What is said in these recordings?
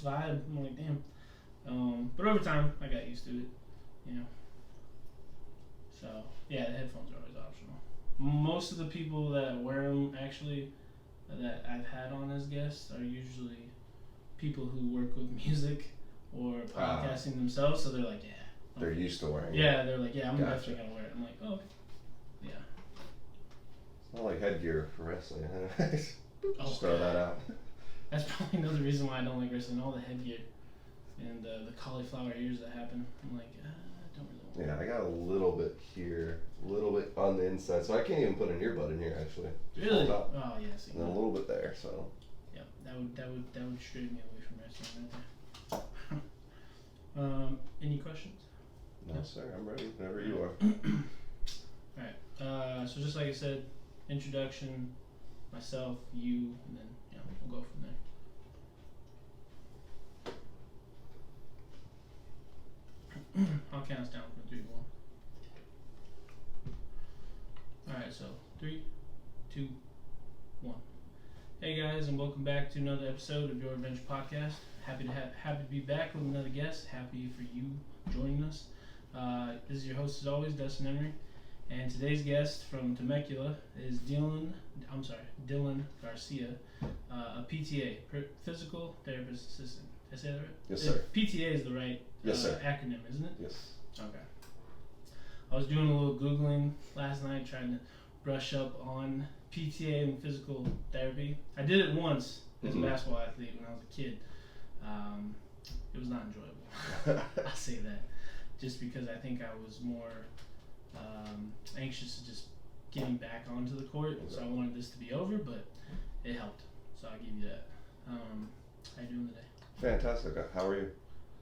vibe. I'm like, damn. But over time, I got used to it. You know. So yeah, the headphones are always optional. Most of the people that wear them actually that I've had on as guests are usually people who work with music or podcasting themselves. So they're like, yeah. They're used to wearing it. Yeah, they're like, yeah, I'm definitely gonna wear it. I'm like, oh, yeah. It's not like headgear for wrestling. Just throw that out. That's probably another reason why I don't like wrestling. All the headgear and the cauliflower ears that happen. I'm like, I don't really want. Yeah, I got a little bit here, a little bit on the inside, so I can't even put an earbud in here actually. Really? Oh yeah. See, and then a little bit there, so. Yeah, that would stray me away from wrestling right there. Any questions? No, sir. I'm ready whenever you are. Alright. So just like I said, introduction, myself, you, and then we'll go from there. I'll count us down from 3 to 1. Alright, so 3, 2, 1. Hey guys, and welcome back to another episode of Your Adventure Podcast. Happy to be back with another guest. Happy for you joining us. This is your host as always, Dustin Emery, and today's guest from Temecula is Dylan Garcia, a PTA, Physical Therapist Assistant. Did I say that right? Yes, sir. PTA is the right acronym, isn't it? Yes. Okay. I was doing a little Googling last night, trying to brush up on PTA and physical therapy. I did it once as a basketball athlete when I was a kid. It was not enjoyable. I'll say that. Just because I think I was more anxious to just getting back onto the court, so I wanted this to be over, but it helped. So I'll give you that. How you doing today? Fantastic. How are you?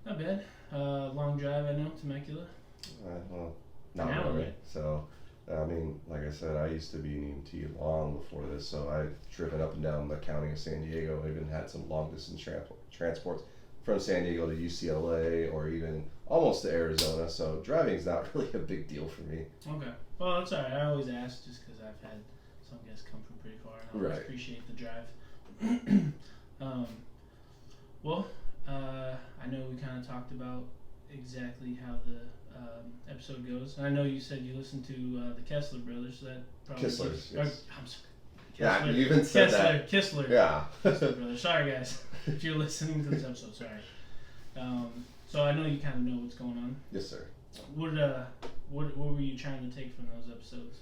Not bad. Long drive, I know, Temecula. Well, not really. Right? So, I mean, like I said, I used to be an EMT long before this, so I've driven up and down the county of San Diego. I even had some long distance transports from San Diego to UCLA or even almost to Arizona, so driving is not really a big deal for me. Okay. Well, that's alright. I always ask just because I've had some guests come from pretty far, and I always appreciate the drive. I know we kind of talked about exactly how the episode goes. And I know you said you listened to the Kessler brothers. So that probably Kisslers, yes. I'm sorry. Yeah, you even said that. Kessler. Yeah. Kessler brothers. Sorry, guys, if you're listening to this episode. Sorry. So I know you kind of know what's going on. Yes, sir. What were you trying to take from those episodes?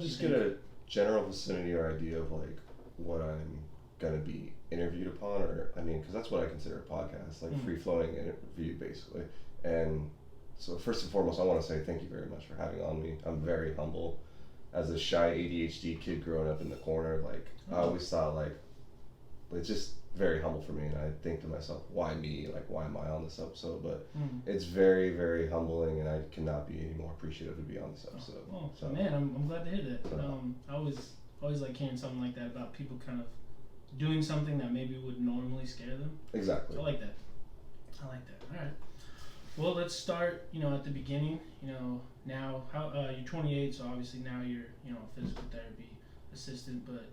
Just get a general vicinity or idea of like what I'm gonna be interviewed upon, or I mean, because that's what I consider a podcast, like free flowing interview basically. And so first and foremost, I want to say thank you very much for having on me. I'm very humble. As a shy ADHD kid growing up in the corner, like I always thought like it's just very humble for me, and I think to myself, why me? Like, why am I on this episode? But it's very, very humbling, and I cannot be any more appreciative to be on this episode. Oh, so man, I'm glad to hear that. I always like hearing something like that about people kind of doing something that maybe would normally scare them. Exactly. I like that. All right. Well, let's start. At the beginning. Now you're 28, so obviously now you're a physical therapy assistant. But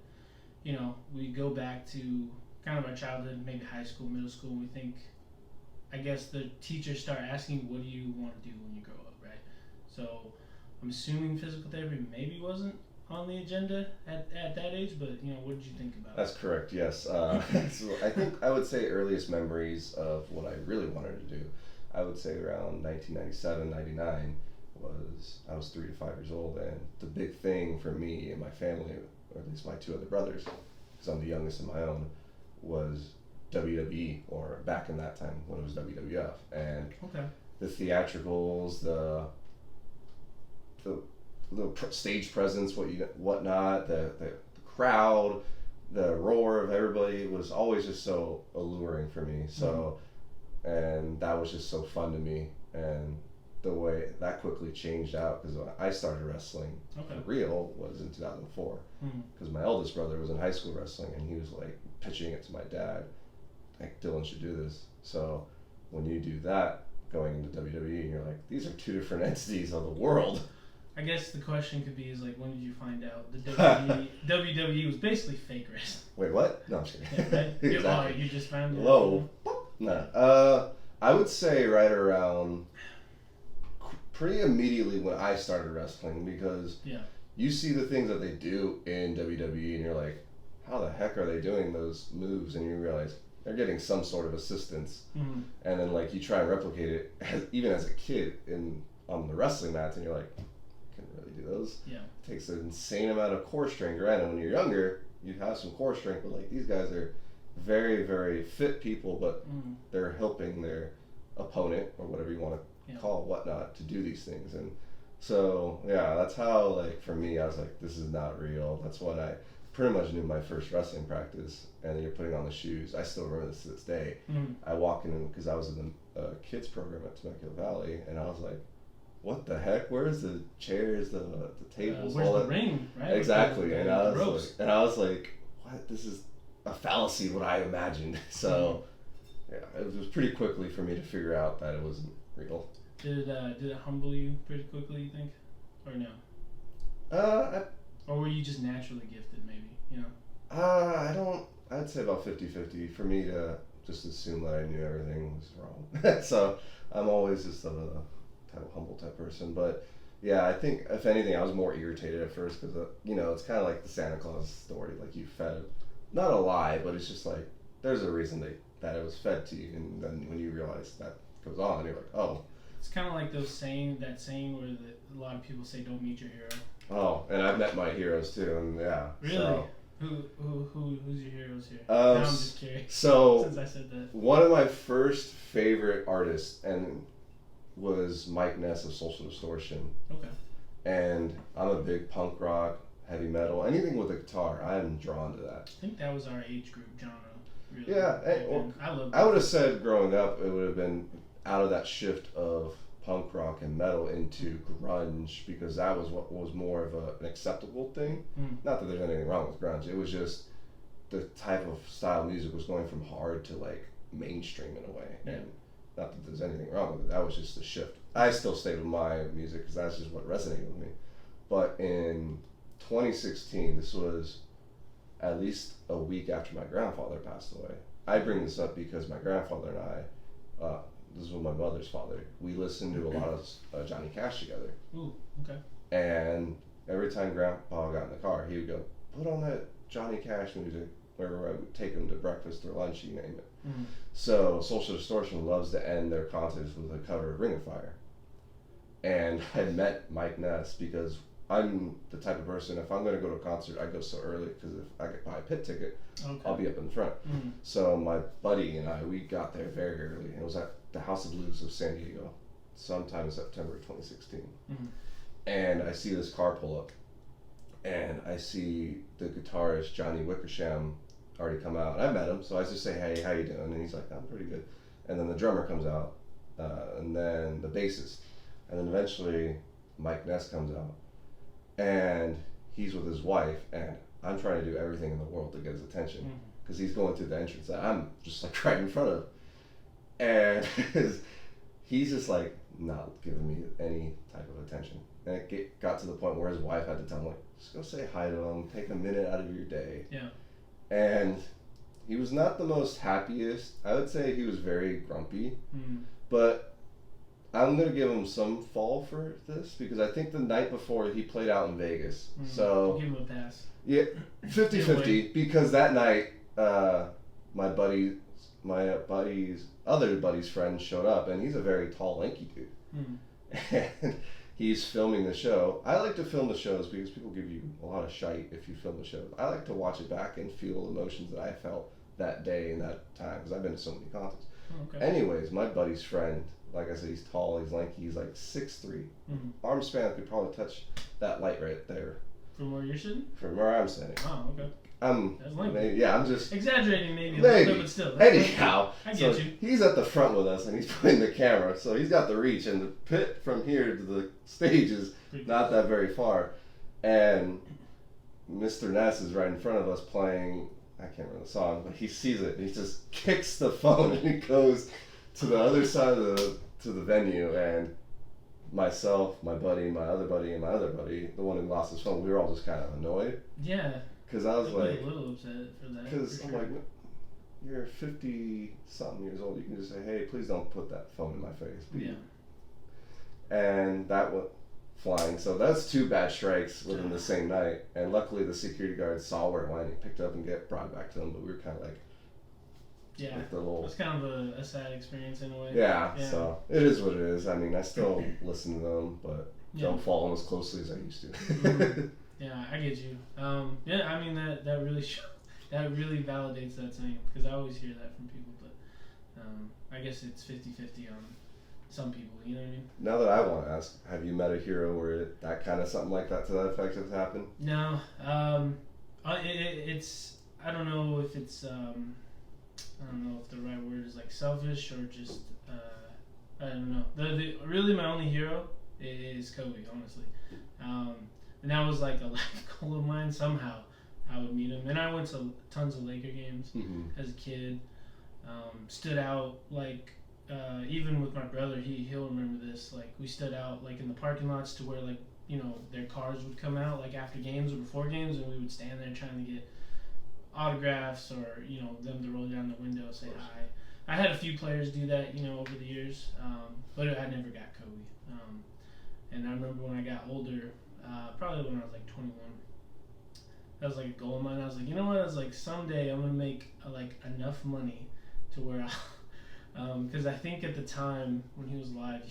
we go back to kind of our childhood, maybe high school, middle school. We think, I guess the teachers start asking, what do you want to do when you grow up, right? So I'm assuming physical therapy maybe wasn't on the agenda at that age, but what did you think about That's correct, yes. So I think I would say earliest memories of what I really wanted to do, I would say around 1997, 99, I was 3 to 5 years old, and the big thing for me and my family, or at least my 2 other brothers, because I'm the youngest in my own, was WWE, or back in that time when it was WWF, and the theatricals, the stage presence, whatnot, the crowd, the roar of everybody was always just so alluring for me. So, and that was just so fun to me, and the way that quickly changed out, because I started wrestling for real was in 2004, because my eldest brother was in high school wrestling, and he was like pitching it to my dad, like, Dylan should do this. So when you do that, going into WWE, and you're like, these are 2 different entities of the world. I guess the question could be is like, when did you find out the WWE was basically fake wrestling? Wait, what? No, I'm just kidding. Yeah, right? Exactly. You just found it. Hello. No. I would say right around pretty immediately when I started wrestling, because you see the things that they do in WWE and you're like, how the heck are they doing those moves? And you realize they're getting some sort of assistance. Mm-hmm. And then like you try and replicate it even as a kid on the wrestling mats, and you're like, I can't really do those. Yeah. It takes an insane amount of core strength. Granted, when you're younger, you have some core strength, but like these guys are very, very fit people, but they're helping their opponent or whatever you want to call it, whatnot, to do these things. And so that's how, like, for me, I was like, this is not real. That's when I pretty much knew my first wrestling practice. And then you're putting on the shoes. I still remember this to this day. I walk in, because I was in the kids program at Temecula Valley, and I was like, what the heck? Where's the chairs, the tables, where's all the that? ring, right? Exactly. And I was like, what? This is a fallacy, what I imagined. So it was pretty quickly for me to figure out that it wasn't real. Did it humble you pretty quickly, you think, or no? Or were you just naturally gifted, maybe? You know. I'd say about 50-50 for me to just assume that I knew everything was wrong. So I'm always just a humble type person. But yeah, I think if anything, I was more irritated at first because it's kind of like the Santa Claus story. Like, you fed, not a lie, but it's just like there's a reason that it was fed to you, and then when you realize that goes on, you're like, oh. It's kind of like that saying where a lot of people say, "Don't meet your hero." Oh, and I've met my heroes too, and yeah. Really? So. Who's your heroes here? Now I'm just curious. So since I said that, one of my first favorite artists was Mike Ness of Social Distortion. Okay. And I'm a big punk rock, heavy metal, anything with a guitar. I'm drawn to that. I think that was our age group genre. Really. Yeah, I would have said growing up it would have been out of that shift of punk rock and metal into grunge, because that was what was more of an acceptable thing. Not that there's anything wrong with grunge. It was just the type of style of music was going from hard to like mainstream in a way. Yeah. And not that there's anything wrong with it. That was just a shift. I still stayed with my music because that's just what resonated with me. But in 2016, this was at least a week after my grandfather passed away. I bring this up because my grandfather and I, this was my mother's father, we listened to a lot of Johnny Cash together. Ooh, okay. And every time Grandpa got in the car, he would go, put on that Johnny Cash music, wherever I would take him to breakfast or lunch, you name it. So Social Distortion loves to end their concerts with a cover of Ring of Fire. And I met Mike Ness because I'm the type of person, if I'm going to go to a concert, I go so early, because if I could buy a pit ticket, I'll be up in the front. So my buddy and I, we got there very early, and it was at the House of Blues of San Diego, sometime in September 2016. And I see this car pull up, and I see the guitarist Johnny Wickersham already come out. I met him, so I just say, hey, how you doing? And he's like, I'm pretty good. And then the drummer comes out, and then the bassist, and then eventually Mike Ness comes out. And he's with his wife, and I'm trying to do everything in the world to get his attention, because he's going through the entrance that I'm just like right in front of. And he's just like not giving me any type of attention. And it got to the point where his wife had to tell him, like, just go say hi to him, take a minute out of your day. Yeah. And he was not the most happiest. I would say he was very grumpy. But I'm going to give him some fall for this, because I think the night before he played out in Vegas. So give him a pass. Yeah, 50-50, because that night my other buddy's friend showed up, and he's a very tall, lanky dude. And he's filming the show. I like to film the shows because people give you a lot of shite if you film the show. I like to watch it back and feel emotions that I felt that day and that time, because I've been to so many concerts. Anyways, my buddy's friend, like I said, he's tall, he's lanky, he's like 6'3". Arm span could probably touch that light right there. From where you're sitting? From where I'm sitting. Oh, okay. I'm just exaggerating maybe a little bit, but still. Anyhow, I get you. He's at the front with us, and he's putting the camera, so he's got the reach, and the pit from here to the stage is not that very far. And Mr. Ness is right in front of us playing, I can't remember the song, but he sees it, and he just kicks the phone, and he goes to the other side of the venue, and myself, my buddy, my other buddy, and my other buddy, the one who lost his phone, we were all just kind of annoyed. Yeah. Because I was like, a little upset for that. Because I'm like, you're 50-something years old. You can just say, hey, please don't put that phone in my face. Yeah. And that went flying. So that's 2 bad strikes within the same night. And luckily the security guard saw where it went. He picked it up and brought it back to him. But we were kind of like, yeah, the little, it's kind of a sad experience in a way. Yeah, so it is what it is. I mean, I still listen to them, but don't follow them as closely as I used to. Mm-hmm. Yeah, I get you. Yeah, I mean that really that really validates that saying, because I always hear that from people, but I guess it's 50-50 on some people. You know what I mean? Now that I want to ask, have you met a hero where that kind of something like that to that effect has happened? No, it's I don't know if it's I don't know if the right word is like selfish or just I don't know. The really my only hero is Kobe, honestly. And that was like a life goal of mine. Somehow I would meet him. And I went to tons of Laker games as a kid. Stood out like even with my brother, he'll remember this. Like we stood out like in the parking lots to where like, you know, their cars would come out like after games or before games, and we would stand there trying to get autographs or, you know, them to roll down the window, say hi. I had a few players do that, you know, over the years, but I never got Kobe. And I remember when I got older, probably when I was like 21, that was like a goal of mine. I was like, you know what? I was like, someday I'm gonna make like enough money to where because I think at the time when he was alive,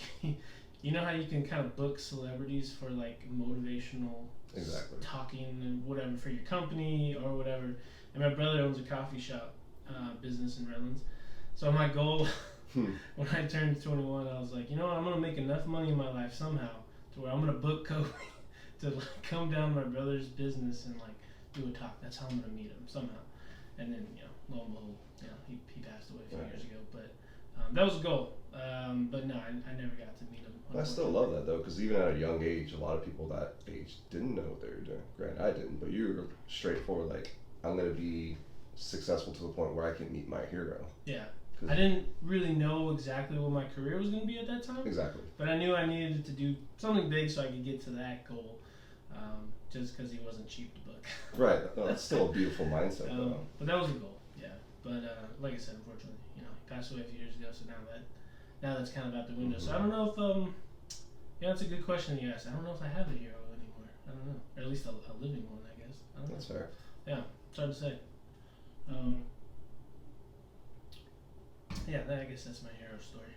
you know how you can kind of book celebrities for like motivational talking and whatever for your company or whatever. And my brother owns a coffee shop business in Redlands. So my goal when I turned 21, I was like, you know what, I'm going to make enough money in my life somehow to where I'm going to book Kobe to like come down to my brother's business and like do a talk. That's how I'm going to meet him somehow. And then, you know, lo and behold, you know, he passed away a few years ago. But that was a goal. But no, I never got to meet him. I still love that though, because even at a young age, a lot of people that age didn't know what they were doing. Granted, I didn't, but you were straightforward, like, I'm going to be successful to the point where I can meet my hero. Yeah. I didn't really know exactly what my career was going to be at that time. Exactly. But I knew I needed to do something big so I could get to that goal, just because he wasn't cheap to book. Right. No, that's still a beautiful mindset, though. But that was a goal, yeah. But like I said, unfortunately, you know, he passed away a few years ago, so now that's kind of out the window. So I don't know if, yeah, that's a good question you asked. I don't know if I have a hero anymore. I don't know. Or at least a living one, I guess. I don't know. That's fair. Yeah, it's hard to say. Yeah, I guess that's my hero story.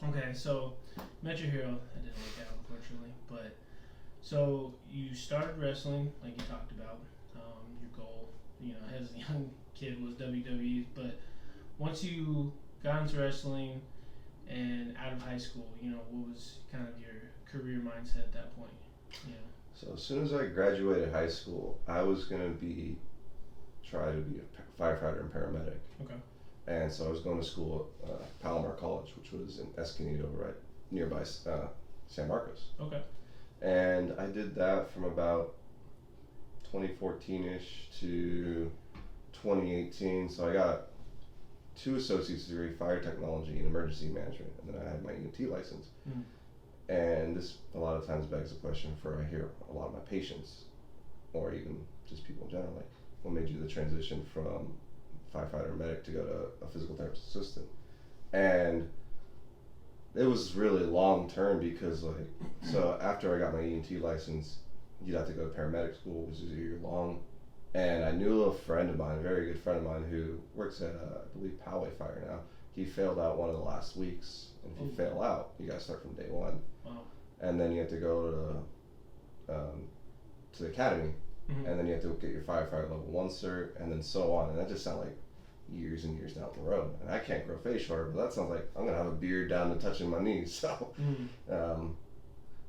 Okay, so met your hero. That didn't work out, unfortunately. But so you started wrestling, like you talked about. Your goal, you know, as a young kid was WWE. But once you got into wrestling and out of high school, you know, what was kind of your career mindset at that point? You know? So as soon as I graduated high school, I was gonna try to be a firefighter and paramedic. Okay. And so I was going to school at Palomar College, which was in Escondido, right nearby San Marcos. Okay. And I did that from about 2014-ish to 2018. So I got 2 associate's degree, fire technology and emergency management, and then I had my EMT license. And this a lot of times begs the question I hear a lot of my patients, or even just people in general, like, what made you the transition from firefighter or medic to go to a physical therapist assistant? And it was really long term because, like, so after I got my EMT license, you'd have to go to paramedic school, which is a year long. And I knew a friend of mine, a very good friend of mine, who works at, I believe, Poway Fire now. He failed out one of the last weeks, and if you fail out, you got to start from day one. Wow. And then you have to go to the academy, and then you have to get your firefighter level 1 cert, and then so on. And that just sounds like years and years down the road. And I can't grow facial hair, but that sounds like I'm gonna have a beard down to touching my knees. So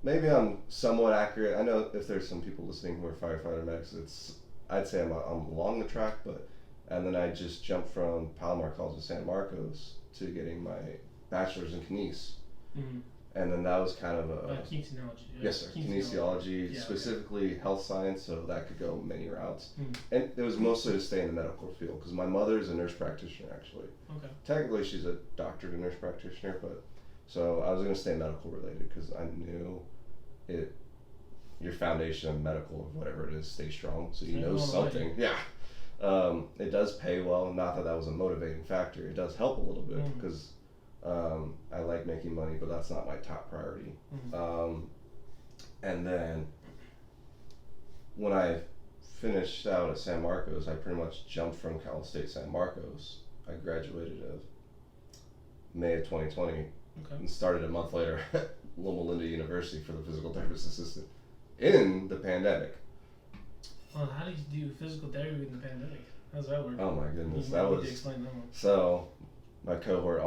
maybe I'm somewhat accurate. I know if there's some people listening who are firefighter medics, I'd say I'm along the track, and then I just jumped from Palomar College of San Marcos to getting my bachelor's in kines. And then that was kind of a kinesiology. Yes, sir. Kinesiology, specifically health science, so that could go many routes. And it was mostly to stay in the medical field because my mother's a nurse practitioner, actually. Okay. Technically, she's a doctorate nurse practitioner, but so I was going to stay medical related because I knew your foundation of medical or whatever it is, stay strong, so you know something. Yeah. It does pay well. Not that was a motivating factor. It does help a little bit because I like making money, but that's not my top priority. And then when I finished out at San Marcos, I pretty much jumped from Cal State San Marcos. I graduated of May of 2020 and started a month later at Loma Linda University for the physical therapist assistant in the pandemic. Well, how do you do physical therapy in the pandemic? How's that work? Oh my goodness, that was. Explain that one. So my cohort,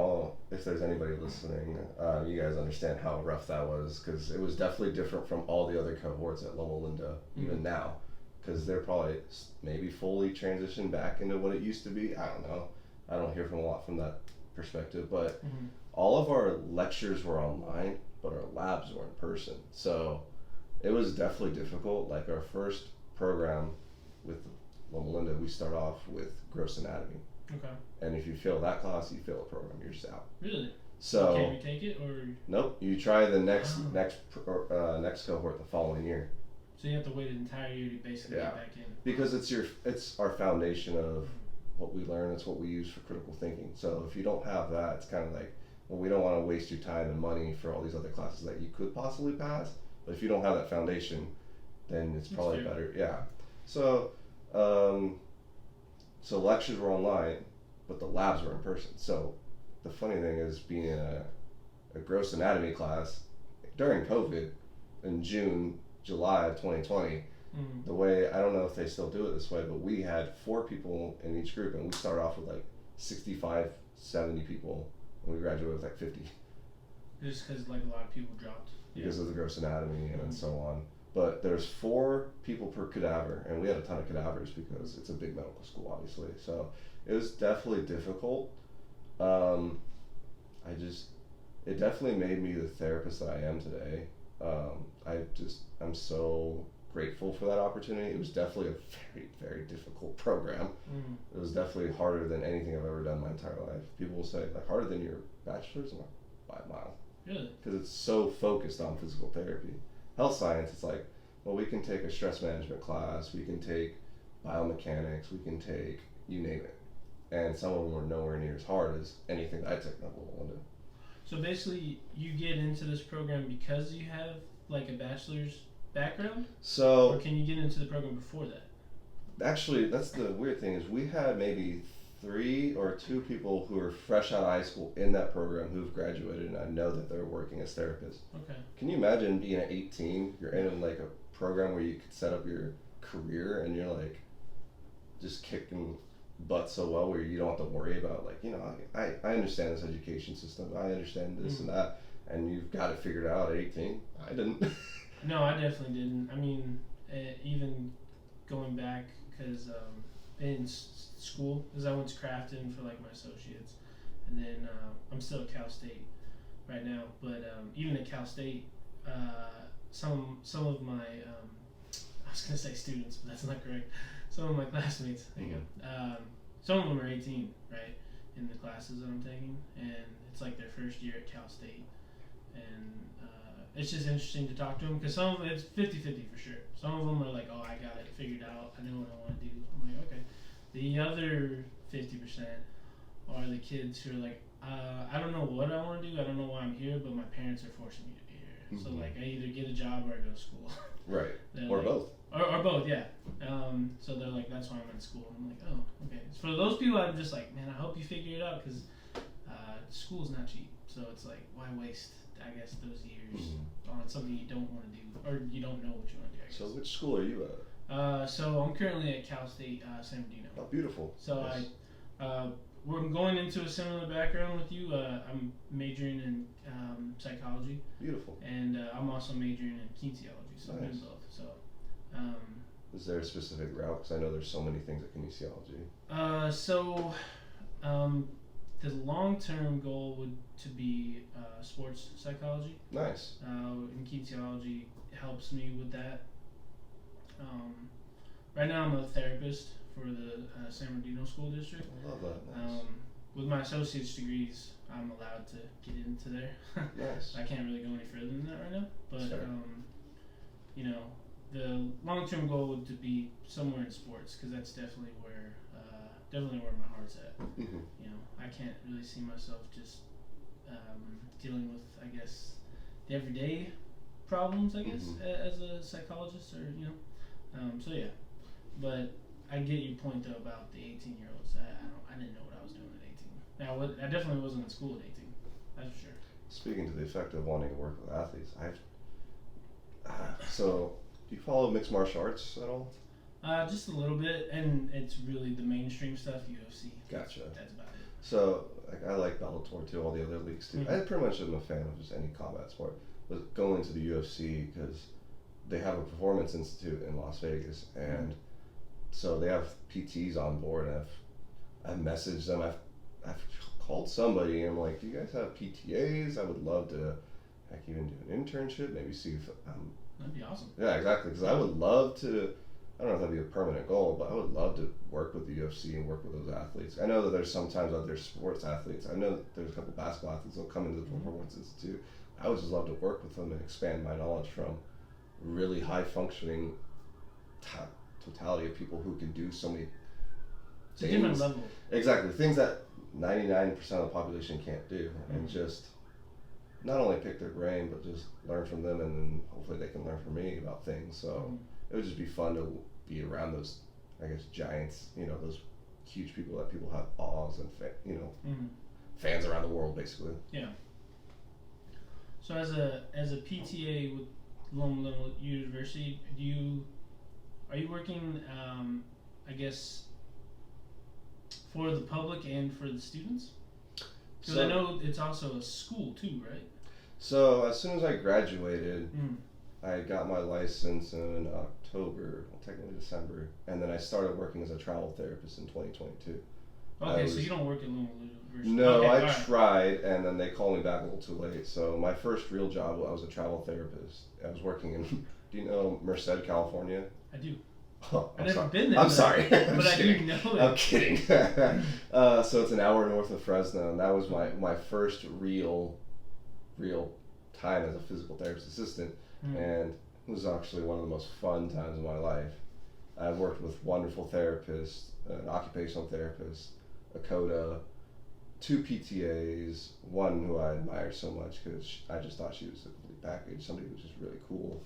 if there's anybody listening, you guys understand how rough that was, because it was definitely different from all the other cohorts at Loma Linda, even now, because they're probably maybe fully transitioned back into what it used to be. I don't know. I don't hear from a lot from that perspective, but all of our lectures were online, but our labs were in person. So it was definitely difficult. Like our first program with Loma Linda, we start off with gross anatomy. Okay. And if you fail that class, you fail a program. You're just out. Really? So can you retake it, or? Nope. You try the next cohort the following year. So you have to wait an entire year to basically get back in. Because it's our foundation of what we learn. It's what we use for critical thinking. So if you don't have that, it's kind of like, well, we don't want to waste your time and money for all these other classes that you could possibly pass. But if you don't have that foundation, then it's probably better. Yeah. So so lectures were online, but the labs were in person. So the funny thing is, being in a gross anatomy class during COVID in July of 2020, the way, I don't know if they still do it this way, but we had 4 people in each group, and we started off with like 65, 70 people, and we graduated with like 50. Just because like a lot of people dropped. Because of the gross anatomy and so on. But there's 4 people per cadaver, and we had a ton of cadavers because it's a big medical school, obviously. So it was definitely difficult. It definitely made me the therapist that I am today. I'm so grateful for that opportunity. It was definitely a very, very difficult program. It was definitely harder than anything I've ever done in my entire life. People will say, like, harder than your bachelor's? I'm like, by a mile. Really? Because it's so focused on physical therapy. Health science, it's like, well, we can take a stress management class, we can take biomechanics, we can take, you name it. And some of them are nowhere near as hard as anything that I took at Loma Linda. So basically, you get into this program because you have like a bachelor's background? So, or can you get into the program before that? Actually, that's the weird thing, is we had maybe 3 or 2 people who are fresh out of high school in that program who've graduated, and I know that they're working as therapists. Okay. Can you imagine being at 18, you're in like a program where you could set up your career, and you're like just kicking butt so well where you don't have to worry about, like, you know, I understand this education system, I understand this and that, and you've got it figured out at 18. I didn't. No, I definitely didn't. I mean, even going back, because in school, because I went to Crafton for like my associates, and then I'm still at Cal State right now. But even at Cal State, some of my I was gonna say students, but that's not correct. Some of my classmates, there you go. Some of them are 18, right, in the classes that I'm taking, and it's like their first year at Cal State, and it's just interesting to talk to them, because some of them, it's 50-50 for sure. Some of them are like, oh, I got it figured out, I know what I want to do. I'm like, okay. The other 50% are the kids who are like, I don't know what I want to do, I don't know why I'm here, but my parents are forcing me to be here. So like, I either get a job or I go to school. Right. Or like, both. Or both, yeah. So they're like, that's why I'm in school. And I'm like, oh, okay. So for those people, I'm just like, man, I hope you figure it out, because school's not cheap. So it's like, why waste, I guess, those years on something you don't want to do, or you don't know what you want to do, I guess. So which school are you at? So I'm currently at Cal State San Bernardino. Oh, beautiful. So nice. We're going into a similar background with you. I'm majoring in psychology. Beautiful. And I'm also majoring in kinesiology, so I'm doing both. So. Is there a specific route? Because I know there's so many things at kinesiology. The long-term goal would to be sports psychology. Nice. And kinesiology helps me with that. Right now I'm a therapist for the San Bernardino School District. I love that. Nice. With my associate's degrees, I'm allowed to get into there. Nice. I can't really go any further than that right now, but you know, the long-term goal would to be somewhere in sports, because that's definitely where my heart's at. Mm-hmm. You know, I can't really see myself just dealing with, I guess, the everyday problems, I guess, as a psychologist, or so yeah. But I get your point though about the 18-year-olds. I didn't know what I was doing at 18. Now, I definitely wasn't in school at 18. That's for sure. Speaking to the effect of wanting to work with athletes, so do you follow mixed martial arts at all? Just a little bit, and it's really the mainstream stuff, UFC. Gotcha. That's about it. So I like Bellator too, all the other leagues too. Mm-hmm. I pretty much am a fan of just any combat sport. But going to the UFC because they have a performance institute in Las Vegas, and so they have PTs on board. And I've messaged them. I've called somebody and I'm like, do you guys have PTAs? I would love to, heck, even do an internship. Maybe see if that'd be awesome. Yeah, exactly. Because I would love to. I don't know if that'd be a permanent goal, but I would love to work with the UFC and work with those athletes. I know that there's sometimes other sports athletes. I know that there's a couple basketball athletes that'll come into the Performance Institute. I would just love to work with them and expand my knowledge from really high functioning totality of people who can do so many it's things. A different level. Exactly. Things that 99% of the population can't do. And just not only pick their brain, but just learn from them, and then hopefully they can learn from me about things. So it would just be fun to be around those, I guess, giants, those huge people that people have aws and, fans around the world, basically. Yeah. So as a PTA with Loma University, are you working, I guess, for the public and for the students? Because I know it's also a school too, right? So as soon as I graduated, I got my license in October, well, technically December, and then I started working as a travel therapist in 2022. Okay, so you don't work at Loma University? No, okay, I tried, and then they called me back a little too late. So my first real job, I was a travel therapist. I was working in, do you know Merced, California? I do. Oh, I've never been there. I'm sorry. But I do know it. I'm kidding. So it's an hour north of Fresno, and that was my first real time as a physical therapist assistant, and it was actually one of the most fun times of my life. I've worked with wonderful therapists, an occupational therapist, a CODA, 2 PTAs, one who I admired so much because I just thought she was a complete package, somebody who was just really cool,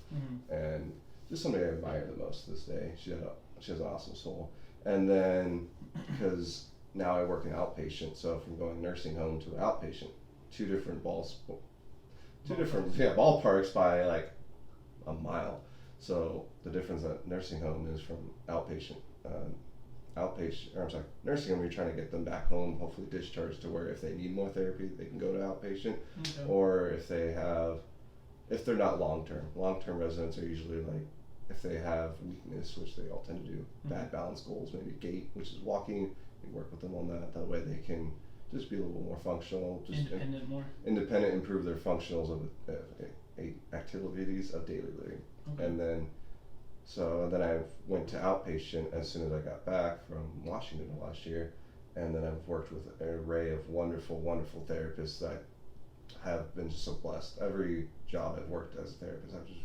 and just somebody I admire the most to this day. She has an awesome soul. And then, because now I work in outpatient, so from going nursing home to outpatient, two different ballparks by like a mile. So the difference at nursing home is from nursing home, you're trying to get them back home, hopefully discharged to where if they need more therapy, they can go to outpatient, or if they're not long-term residents are usually like, if they have weakness, which they all tend to do, bad balance goals, maybe gait, which is walking, you work with them on that. That way they can just be a little more functional, just independent, improve their functionals of activities of daily living. And then I went to outpatient as soon as I got back from Washington last year, and then I've worked with an array of wonderful therapists that have been just so blessed. Every job I've worked as a therapist, I've just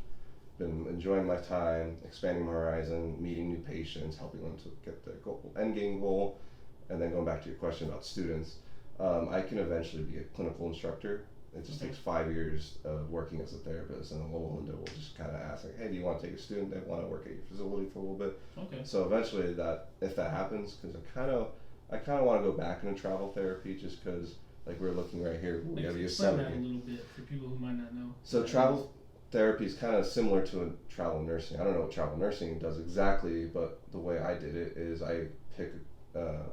been enjoying my time, expanding my horizon, meeting new patients, helping them to get their end game goal, and then going back to your question about students, I can eventually be a clinical instructor. It just takes 5 years of working as a therapist, and then Linda will just kind of ask, like, hey, do you want to take a student that want to work at your facility for a little bit? Okay. So eventually, if that happens, because I kind of want to go back into travel therapy, just because, like, we're looking right here, we have explain that a little bit for people who might not know. So travel therapy is kind of similar to a travel nursing. I don't know what travel nursing does exactly, but the way I did it is I pick a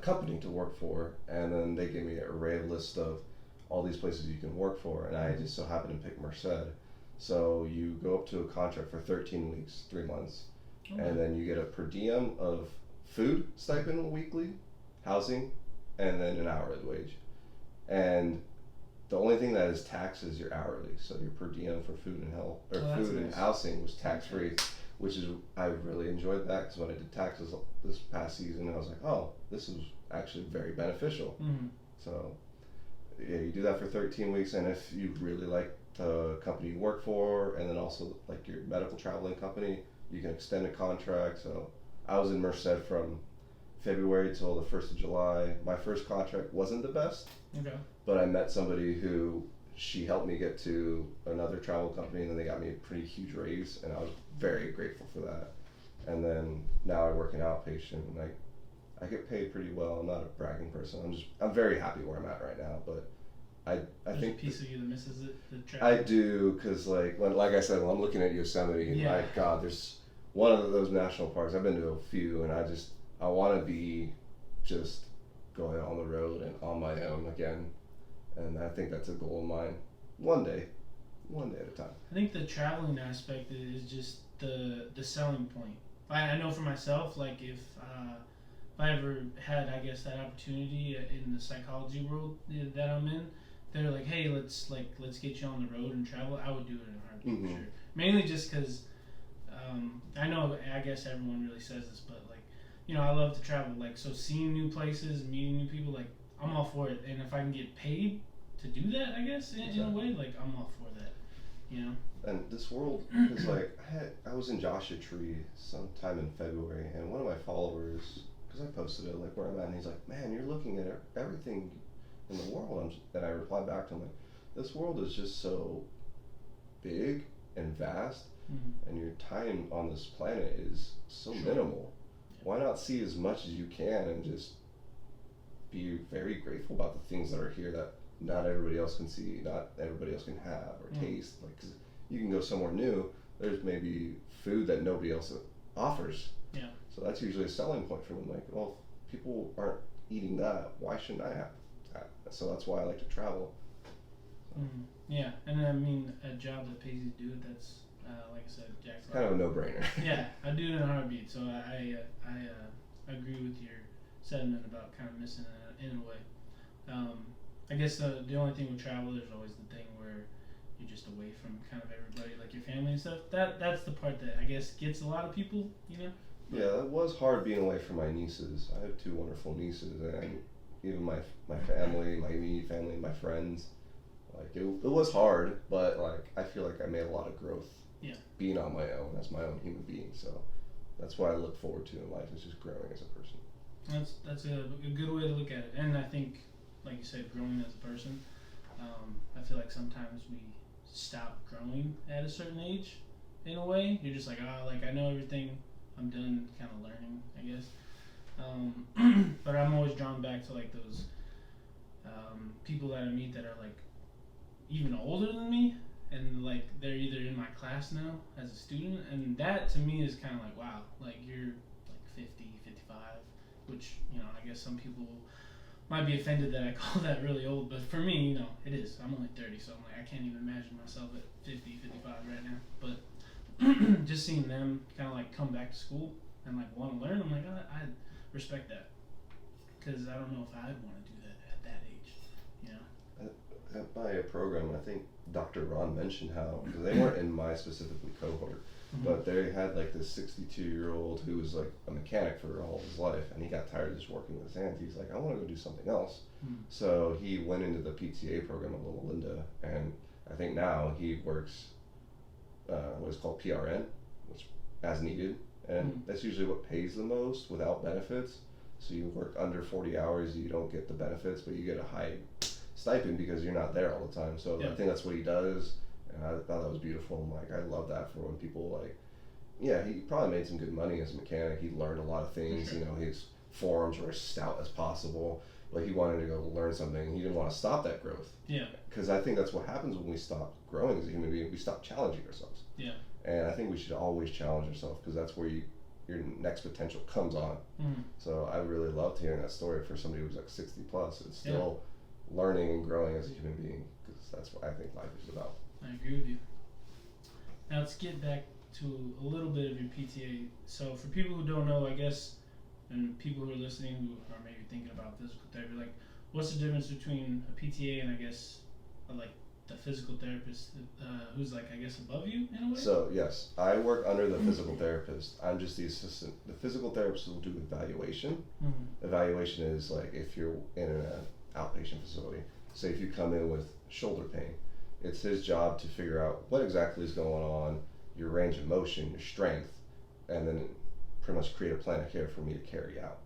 company to work for, and then they gave me an array list of all these places you can work for, and I just so happened to pick Merced. So you go up to a contract for 13 weeks, 3 months, and then you get a per diem of food stipend weekly, housing, and then an hourly wage. And the only thing that is taxed is your hourly. So your per diem for food and health, or food and housing was tax free, which is, I really enjoyed that, because when I did taxes this past season, I was like, oh, this is actually very beneficial. So yeah, you do that for 13 weeks, and if you really like the company you work for, and then also like your medical traveling company. You can extend a contract. So I was in Merced from February till the 1st of July. My first contract wasn't the best, Okay. but I met somebody who she helped me get to another travel company, and then they got me a pretty huge raise, and I was very grateful for that. And then now I work in outpatient, and I get paid pretty well. I'm not a bragging person. I'm very happy where I'm at right now, but I There's think a piece of you that misses the travel. I do, because like I said, when I'm looking at Yosemite, Yeah. my God, there's one of those national parks. I've been to a few, and I want to be just going on the road and on my own again, and I think that's a goal of mine. One day at a time. I think the traveling aspect is just the selling point. I know for myself, like if I ever had, I guess, that opportunity in the psychology world that I'm in, they're like, hey, let's get you on the road and travel. I would do it in a heartbeat for sure. Mainly just because I know, I guess everyone really says this, but like, you know, I love to travel. Like, so seeing new places, meeting new people, like I'm all for it. And if I can get paid to do that, I guess in a way, like I'm all for that. You know. And this world is like, I was in Joshua Tree sometime in February, and one of my followers, because I posted it like where I'm at, and he's like, man, you're looking at everything in the world. And I replied back to him like, this world is just so big and vast, and your time on this planet is so minimal. Why not see as much as you can and just be very grateful about the things that are here that not everybody else can see, not everybody else can have or taste. Like, 'cause you can go somewhere new, there's maybe food that nobody else offers. Yeah. So that's usually a selling point for them. Like, well, if people aren't eating that, why shouldn't I have that? So that's why I like to travel. Yeah, and I mean, a job that pays you to do it, that's, like I said, Jack's kind of a no-brainer. Yeah, I do it in a heartbeat. So I agree with your sentiment about kind of missing it in a way. I guess the only thing with travel, there's always the thing where you're just away from kind of everybody, like your family and stuff. That's the part that I guess gets a lot of people, you know? Yeah, it was hard being away from my nieces. I have 2 wonderful nieces, and even my family, my immediate family, my friends. Like, it was hard, but like I feel like I made a lot of growth. Yeah. Being on my own as my own human being, so that's what I look forward to in life, is just growing as a person. That's a good way to look at it, and I think, like you said, growing as a person. I feel like sometimes we stop growing at a certain age. In a way, you're just like, like I know everything. I'm done, kind of learning, I guess. But I'm always drawn back to like those people that I meet that are like even older than me, and like they're either in my class now as a student, and that to me is kind of like, wow, like you're like 50, 55, which, you know, I guess some people might be offended that I call that really old, but for me, you know, it is. I'm only 30, so I'm like, I can't even imagine myself at 50, 55 right now. But just seeing them kind of like come back to school and like want to learn, I'm like, I respect that, because I don't know if I'd want to do that at that age, you know. At my program, I think Dr. Ron mentioned how, because they weren't in my specifically cohort, but they had like this 62-year-old who was like a mechanic for all his life, and he got tired of just working with his hands. He's like, I want to go do something else. So he went into the PTA program at Loma Linda, and I think now he works what is called PRN, which as needed, and that's usually what pays the most without benefits. So you work under 40 hours, you don't get the benefits, but you get a high stipend because you're not there all the time. So I think that's what he does, and I thought that was beautiful. I'm like, I love that for when people like, yeah, he probably made some good money as a mechanic. He learned a lot of things. You know, his forearms were as stout as possible, but he wanted to go learn something. He didn't want to stop that growth. Yeah. Because I think that's what happens when we stop growing as a human being. We stop challenging ourselves. Yeah. And I think we should always challenge ourselves, because that's where your next potential comes on. So I really loved hearing that story for somebody who's like 60 plus and still learning and growing as a human being, because that's what I think life is about. I agree with you. Now let's get back to a little bit of your PTA. So for people who don't know, I guess, and people who are listening who are maybe thinking about physical therapy, like, what's the difference between a PTA and I guess like the physical therapist who's like, I guess, above you in a way? So yes, I work under the physical therapist. I'm just the assistant. The physical therapist will do evaluation. Evaluation is like if you're in an outpatient facility. Say if you come in with shoulder pain, It's his job to figure out what exactly is going on, your range of motion, your strength, and then pretty much create a plan of care for me to carry out.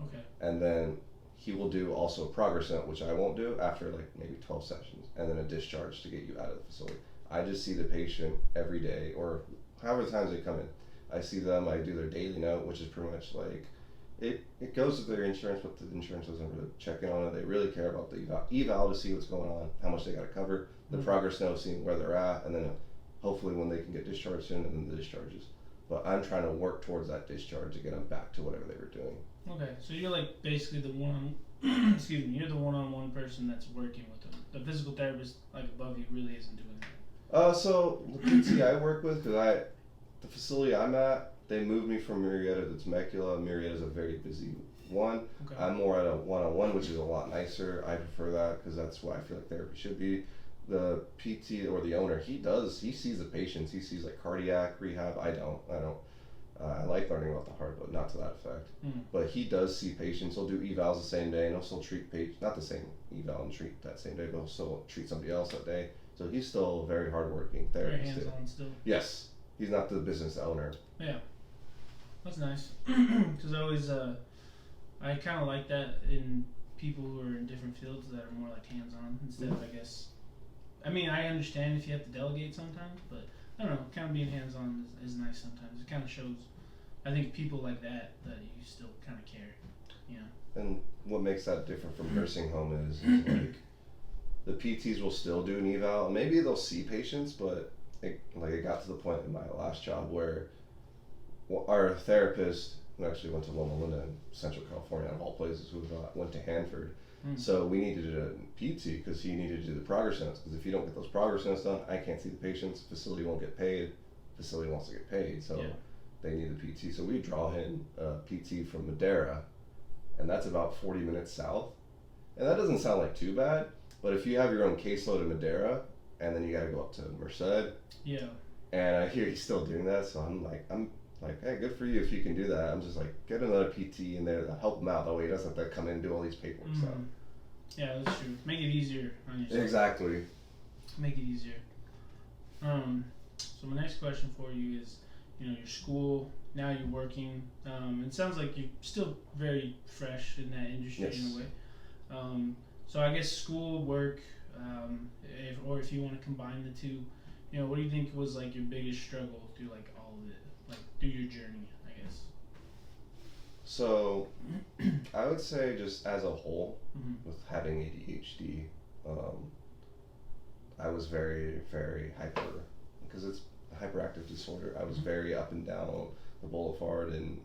Okay. And then he will do also a progress note, which I won't do after like maybe 12 sessions, and then a discharge to get you out of the facility. I just see the patient every day, or however the times they come in. I see them, I do their daily note, which is pretty much like, it goes with their insurance, but the insurance doesn't really check in on it. They really care about the eval to see what's going on, how much they got to cover, the progress note, seeing where they're at, and then hopefully when they can get discharged in, and then the discharges. But I'm trying to work towards that discharge to get them back to whatever they were doing. Okay, so you're like basically the one, excuse me, you're the one-on-one person that's working with them. The physical therapist like above you really isn't doing that. So the PT I work with, because the facility I'm at, they moved me from Murrieta to Temecula. Murrieta is a very busy one. Okay. I'm more at a one-on-one, which is a lot nicer. I prefer that because that's what I feel like therapy should be. The PT or the owner, he sees the patients. He sees like cardiac rehab. I don't. I like learning about the heart, but not to that effect. But he does see patients. He'll do evals the same day, and he'll still treat not the same eval and treat that same day, but he'll still treat somebody else that day. So he's still a very hardworking therapist. Very hands-on still. Yes, he's not the business owner. Yeah, that's nice. Because I kind of like that in people who are in different fields that are more like hands-on instead of, I guess. I mean, I understand if you have to delegate sometimes, but I don't know. Kind of being hands-on is nice sometimes. It kind of shows. I think people like that you still kind of care. Yeah. And what makes that different from nursing home is like the PTs will still do an eval. Maybe they'll see patients, but it got to the point in my last job where our therapist, who actually went to Loma Linda in Central California, out of all places, who went to Hanford. So we needed a PT because he needed to do the progress notes. Because if you don't get those progress notes done, I can't see the patients. Facility won't get paid. Facility wants to get paid, so they need the PT. So we draw in a PT from Madera, and that's about 40 minutes south. And that doesn't sound like too bad, but if you have your own caseload in Madera, and then you got to go up to Merced. Yeah. And I hear he's still doing that, so I'm like, hey, good for you if you can do that. I'm just like, get another PT in there to help him out. That way he doesn't have to come in and do all these paperwork stuff. Yeah, that's true. Make it easier on yourself. Exactly. Make it easier. So my next question for you is, your school, now you're working. It sounds like you're still very fresh in that industry in a way. So I guess school, work, if you want to combine the two, what do you think was like your biggest struggle through like all of it, like through your journey, I guess? So I would say just as a whole, with having ADHD, I was very, very hyper, because it's a hyperactive disorder. I was very up and down the boulevard in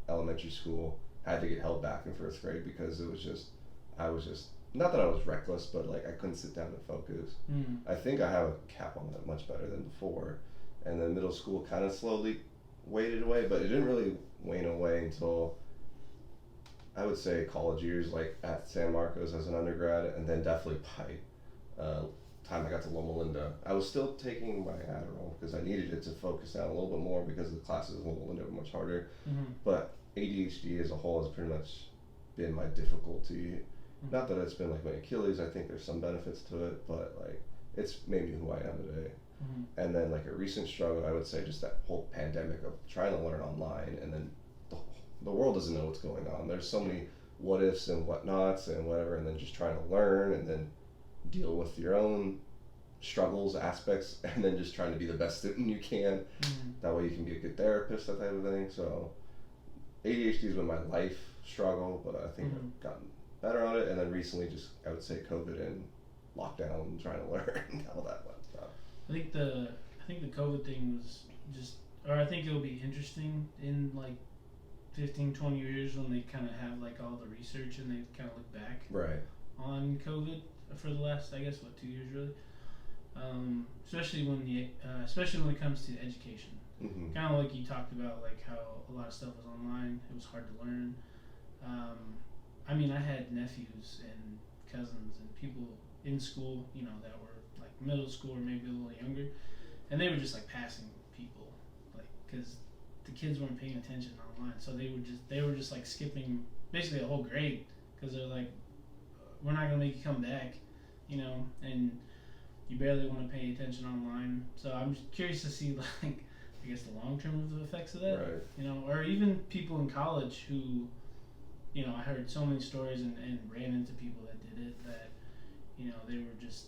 elementary school. I had to get held back in first grade because I was just, not that I was reckless, but like I couldn't sit down and focus. I think I have a cap on that much better than before. And then middle school kind of slowly waded away, but it didn't really wane away until I would say college years, like at San Marcos as an undergrad, and then definitely by time I got to Loma Linda. I was still taking my Adderall because I needed it to focus down a little bit more because the classes in Loma Linda were much harder. But ADHD as a whole has pretty much been my difficulty. Not that it's been like my Achilles. I think there's some benefits to it, but like it's made me who I am today. And then like a recent struggle, I would say just that whole pandemic of trying to learn online, and then the world doesn't know what's going on. There's so many what ifs and whatnots and whatever, and then just trying to learn and then deal with your own struggles, aspects, and then just trying to be the best student you can. That way you can be a good therapist, that type of thing. So ADHD has been my life struggle, but I think I've gotten better on it. And then recently, just I would say COVID and lockdown and trying to learn all that stuff. I think the COVID thing was just, or I think it'll be interesting in like 15, 20 years when they kind of have like all the research and they kind of look back on COVID for the last, I guess, 2 years really. Especially when it comes to education. Kind of like you talked about, like how a lot of stuff was online. It was hard to learn. I mean, I had nephews and cousins and people in school, that were like middle school or maybe a little younger, and they were just like passing people, like, because the kids weren't paying attention online, so they were just like skipping basically a whole grade because they're like, we're not gonna make you come back, and you barely want to pay attention online. So I'm just curious to see like I guess the long term effects of that. Right. You know, or even people in college who, you know, I heard so many stories and ran into people that did it that, you know, they were just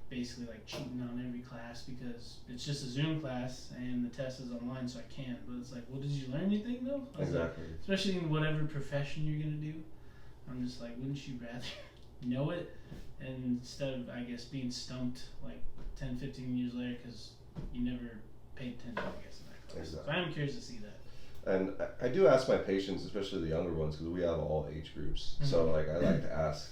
basically like cheating on every class because it's just a Zoom class and the test is online, so I can't. But it's like, well, did you learn anything though? Exactly. Like, especially in whatever profession you're gonna do, I'm just like, wouldn't you rather know it and instead of, I guess, being stumped like 10, 15 years later because you never paid attention, I guess, in that class. Exactly. So I'm curious to see that. And I do ask my patients, especially the younger ones, because we have all age groups. Mm-hmm. So like I like to ask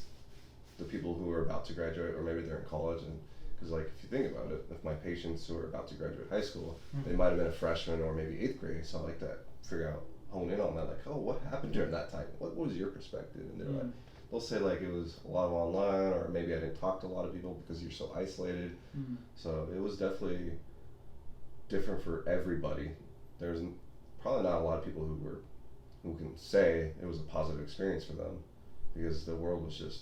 the people who are about to graduate, or maybe they're in college, and because like if you think about it, if my patients who are about to graduate high school, Mm-hmm. they might have been a freshman or maybe 8th grade. So I like to figure out, hone in on that, like, oh, what happened during that time? What was your perspective? And they're like, they'll say like it was a lot of online, or maybe I didn't talk to a lot of people because you're so isolated. Mm-hmm. So it was definitely different for everybody. There's probably not a lot of people who can say it was a positive experience for them, because the world was just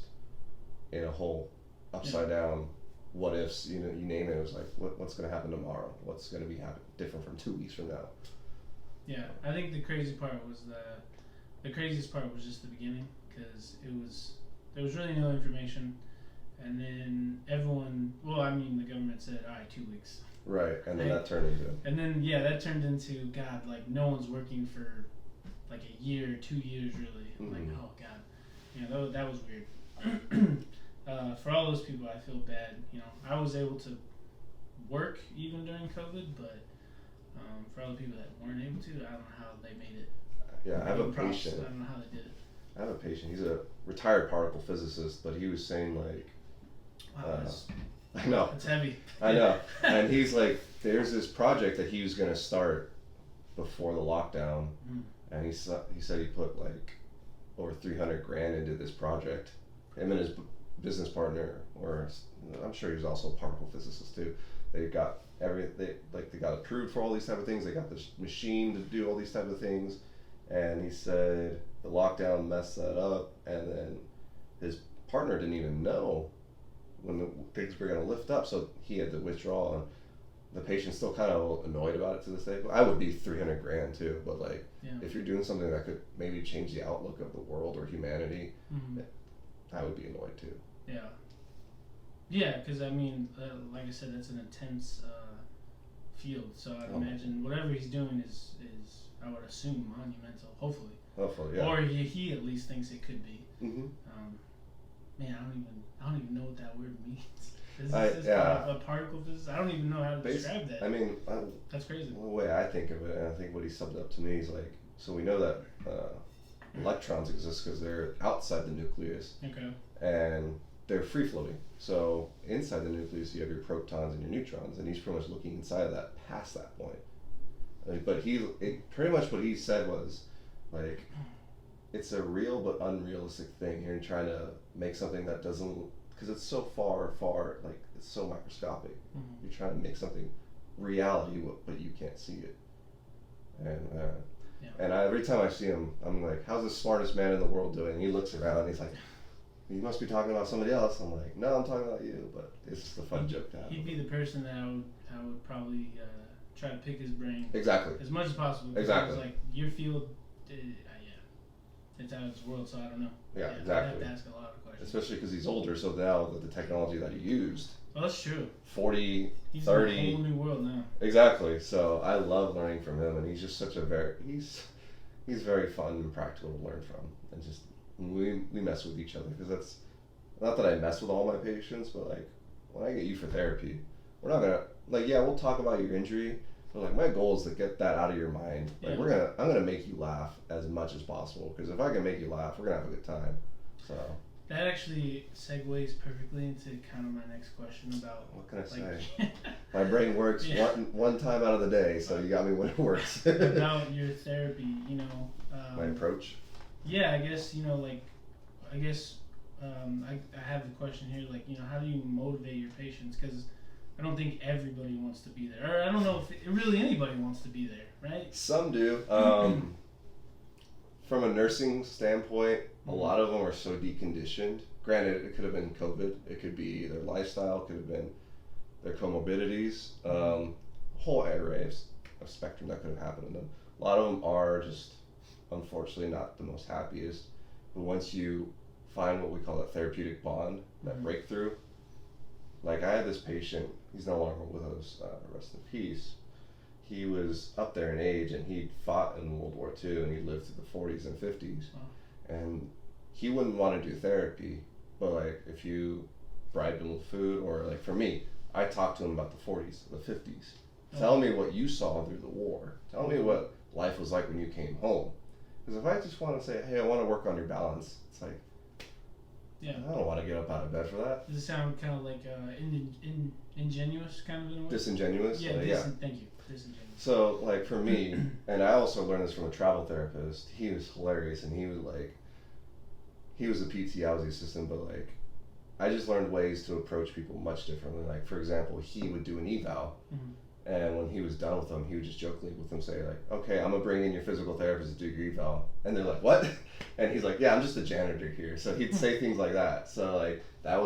in a whole upside down what ifs, you know, you name it. It was like, what's going to happen tomorrow? What's going to be different from 2 weeks from now? Yeah, I think the craziest part was just the beginning, because there was really no information, and then everyone, well, I mean, the government said, all right, 2 weeks. Right, and then that turned into. And then that turned into, God, like no one's working for like a year, 2 years, really. Mm-hmm. Like, oh God, you know, that was weird. For all those people, I feel bad. You know, I was able to work even during COVID, but for other people that weren't able to, I don't know how they made it. Yeah, I have a patient. I don't know how they did it. I have a patient. He's a retired particle physicist, but he was saying like. Wow, I know. It's heavy. I know. And he's like, there's this project that he was going to start before the lockdown. And he said he put like over 300 grand into this project. Him and his business partner, or I'm sure he was also a particle physicist too. They got they got approved for all these type of things. They got this machine to do all these type of things. And he said the lockdown messed that up, and then his partner didn't even know when the things were going to lift up, so he had to withdraw, and the patient's still kind of annoyed about it to this day. I would be 300 grand too, but like, if you're doing something that could maybe change the outlook of the world or humanity, I would be annoyed too. Yeah, because I mean, like I said, that's an intense field, so I'd imagine whatever he's doing is I would assume monumental, hopefully. Hopefully, yeah. Or he at least thinks it could be. Mm-hmm. Man, I don't even know what that word means. Is a particle physicist? I don't even know how to describe that. I mean, that's crazy. The way I think of it, and I think what he summed up to me is like, so we know that electrons exist because they're outside the nucleus. Okay. And they're free floating. So inside the nucleus, you have your protons and your neutrons, and he's pretty much looking inside of that, past that point. But pretty much what he said was like, it's a real but unrealistic thing. You're trying to make something that doesn't, because it's so far, like it's so microscopic. You're trying to make something reality, but you can't see it. And every time I see him, I'm like, how's the smartest man in the world doing? And he looks around and he's like, you must be talking about somebody else. I'm like, no, I'm talking about you, but it's just a fun joke to have. He'd be the person that I would probably try to pick his brain. Exactly. As much as possible. Exactly. Like your field, it's out of this world, so I don't know. Yeah, exactly. I'd have to ask a lot of questions. Especially because he's older, so now the technology that he used. Well, that's true. 40, he's 30. He's in a whole new world now. Exactly. So I love learning from him, and he's just such he's very fun and practical to learn from, and just we mess with each other, because that's not that I mess with all my patients, but like when I get you for therapy, we're not gonna we'll talk about your injury, but like my goal is to get that out of your mind. Like I'm gonna make you laugh as much as possible, because if I can make you laugh, we're gonna have a good time. So that actually segues perfectly into kind of my next question about what can I say? My brain works one time out of the day, so you got me when it works. About your therapy, you know. My approach. Yeah, I guess I have the question here, like, you know, how do you motivate your patients? Because I don't think everybody wants to be there, or I don't know if really anybody wants to be there, right? Some do. From a nursing standpoint, a lot of them are so deconditioned. Granted, it could have been COVID. It could be their lifestyle. It could have been their comorbidities, whole array of spectrum that could have happened to them. A lot of them are just unfortunately not the most happiest, but once you find what we call that therapeutic bond, that breakthrough, like I had this patient, he's no longer with us, rest in peace. He was up there in age and he fought in World War II and he lived through the 40s and 50s. And he wouldn't want to do therapy, but like if you bribed him with food, or like for me, I talked to him about the 40s, the 50s. Tell me what you saw through the war. Tell me what life was like when you came home. Because if I just want to say, hey, I want to work on your balance, it's like, I don't want to get up out of bed for that. Does it sound kind of like ingenuous, kind of in a way? Disingenuous? Yeah, thank you. Disingenuous. So, like for me, and I also learned this from a travel therapist, he was hilarious, and he was a PT, I was the assistant, but like, I just learned ways to approach people much differently. Like, for example, he would do an eval, and when he was done with them, he would just jokingly with them say like, okay, I'm gonna bring in your physical therapist to do your eval. And they're like, what? And he's like, yeah, I'm just a janitor here. So he'd say things like that. So like, that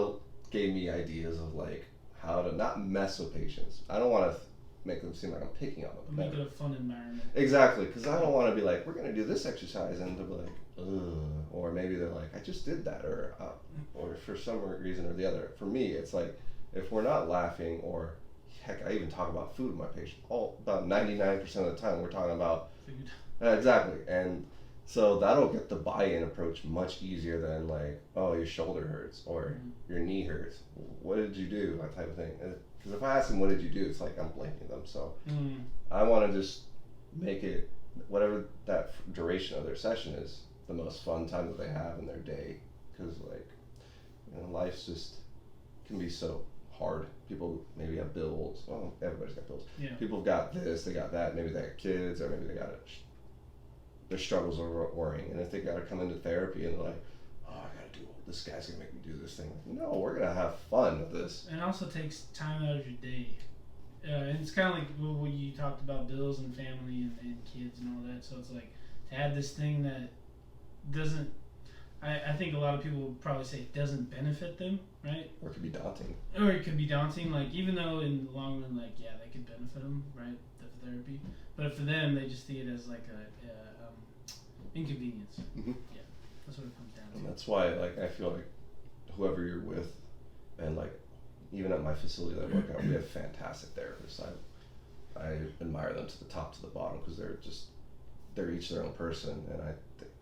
gave me ideas of like, how to not mess with patients. I don't want to make them seem like I'm picking on them. Make it a fun environment. Exactly, because I don't want to be like, we're gonna do this exercise, and they'll be like, ugh, or maybe they're like, I just did that, or for some reason or the other. For me, it's like, if we're not laughing, or heck, I even talk about food with my patient. About 99% of the time, we're talking about food. Exactly, and so that'll get the buy-in approach much easier than like, oh, your shoulder hurts or your knee hurts. What did you do? That type of thing. Because if I ask them, what did you do? It's like I'm blaming them. So I want to just make it, whatever that duration of their session is, the most fun time that they have in their day. Because like, life's just can be so hard. People maybe have bills. Well, everybody's got bills. Yeah. People have got this, they got that. Maybe they got kids, or maybe they got their struggles are worrying. And if they got to come into therapy and they're like, oh, I got to do this guy's gonna make me do this thing. No, we're gonna have fun with this. And it also takes time out of your day. And it's kind of like when you talked about bills and family and kids and all that. So it's like to have this thing that doesn't. I think a lot of people would probably say it doesn't benefit them, right? Or it could be daunting. Or it could be daunting. Like, even though in the long run, like, yeah, that could benefit them, right? The therapy. But for them, they just see it as like a inconvenience. Yeah, that's what it comes down to. And that's why, like, I feel like whoever you're with, and like, even at my facility that I work at, we have fantastic therapists. I admire them to the top to the bottom, because they're each their own person, and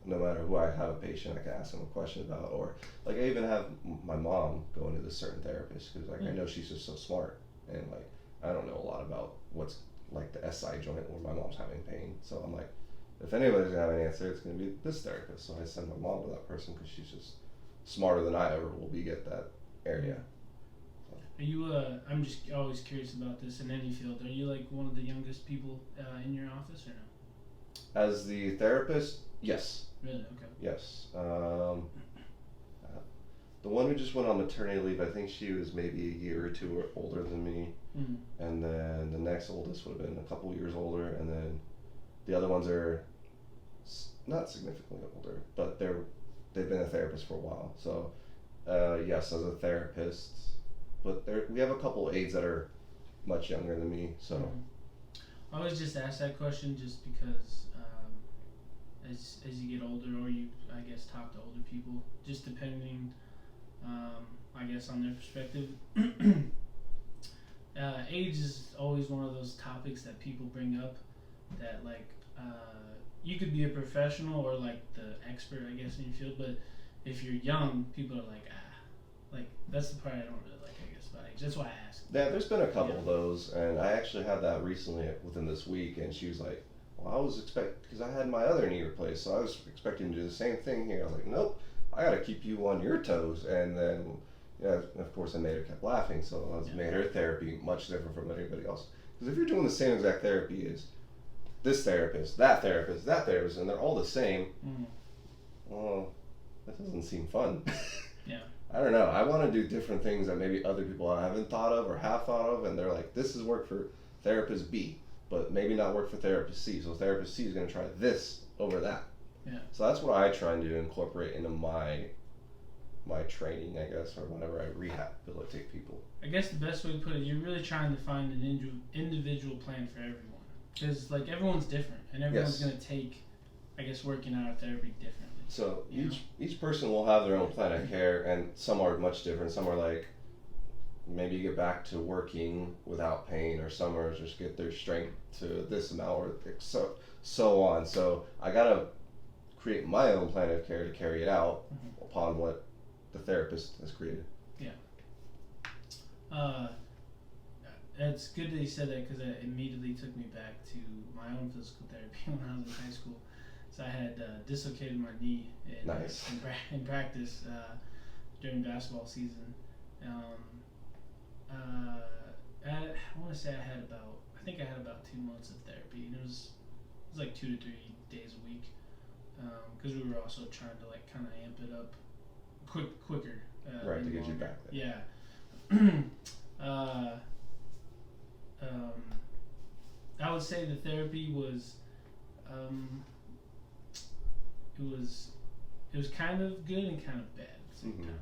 no matter who I have a patient, I can ask them a question about, or like I even have my mom going to this certain therapist, because like I know she's just so smart, and like I don't know a lot about what's like the SI joint where my mom's having pain, so I'm like, if anybody's gonna have an answer, it's gonna be this therapist. So I send my mom to that person because she's just smarter than I ever will be at that area. So. Are you? I'm just always curious about this in any field. Are you like one of the youngest people in your office, or no? As the therapist, yes. Really? Okay. Yes. The one who just went on maternity leave, I think she was maybe a year or two older than me. And then the next oldest would have been a couple years older, and then the other ones are not significantly older, but they've been a therapist for a while. So yes, as a therapist, but we have a couple aides that are much younger than me. So I always just ask that question just because as you get older, or you, I guess, talk to older people, just depending, I guess, on their perspective. Age is always one of those topics that people bring up that, like, you could be a professional or, like, the expert, I guess, in your field, but if you're young, people are like, like, that's the part I don't really like, I guess, about age. That's why I asked. Yeah, there's been a couple of those, and I actually had that recently within this week, and she was like, well, I was because I had my other knee replaced, so I was expecting to do the same thing here. I was like, nope, I got to keep you on your toes. And then, yeah, of course, I made her kept laughing, so I made her therapy much different from anybody else. Because if you're doing the same exact therapy as this therapist, that therapist, and they're all the same, well, that doesn't seem fun. Yeah. I don't know. I want to do different things that maybe other people haven't thought of or have thought of, and they're like, this is work for therapist B, but maybe not work for therapist C. So therapist C is going to try this over that. Yeah. So that's what I try and do, incorporate into my my training, I guess, or whenever I rehabilitate people. I guess the best way to put it, you're really trying to find an individual plan for everyone. Because, like, everyone's different, and everyone's Yes. going to take, I guess, working out of therapy differently. So You each person will have their own plan of care, and some are much different. Some are like, maybe get back to working without pain, or some are just get their strength to this amount, or so on. So I gotta create my own plan of care to carry it out upon what the therapist has created. It's good that you said that because it immediately took me back to my own physical therapy when I was in high school. So I had dislocated my knee in practice during basketball season. I want to say I think I had about 2 months of therapy, and it was like 2 to 3 days a week, because we were also trying to like kind of amp it up quicker. Right, to get you back there. Yeah. I would say the therapy was, it was kind of good and kind of bad at the same time,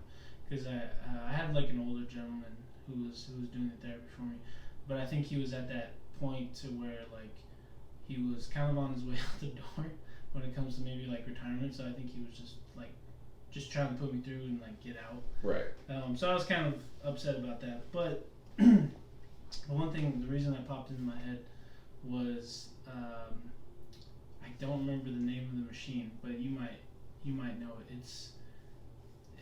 because I had like an older gentleman who was doing the therapy for me, but I think he was at that point to where like he was kind of on his way out the door when it comes to maybe like retirement. So I think he was just trying to put me through and like get out. Right. So I was kind of upset about that, but the reason that popped into my head was I don't remember the name of the machine, but you might know it.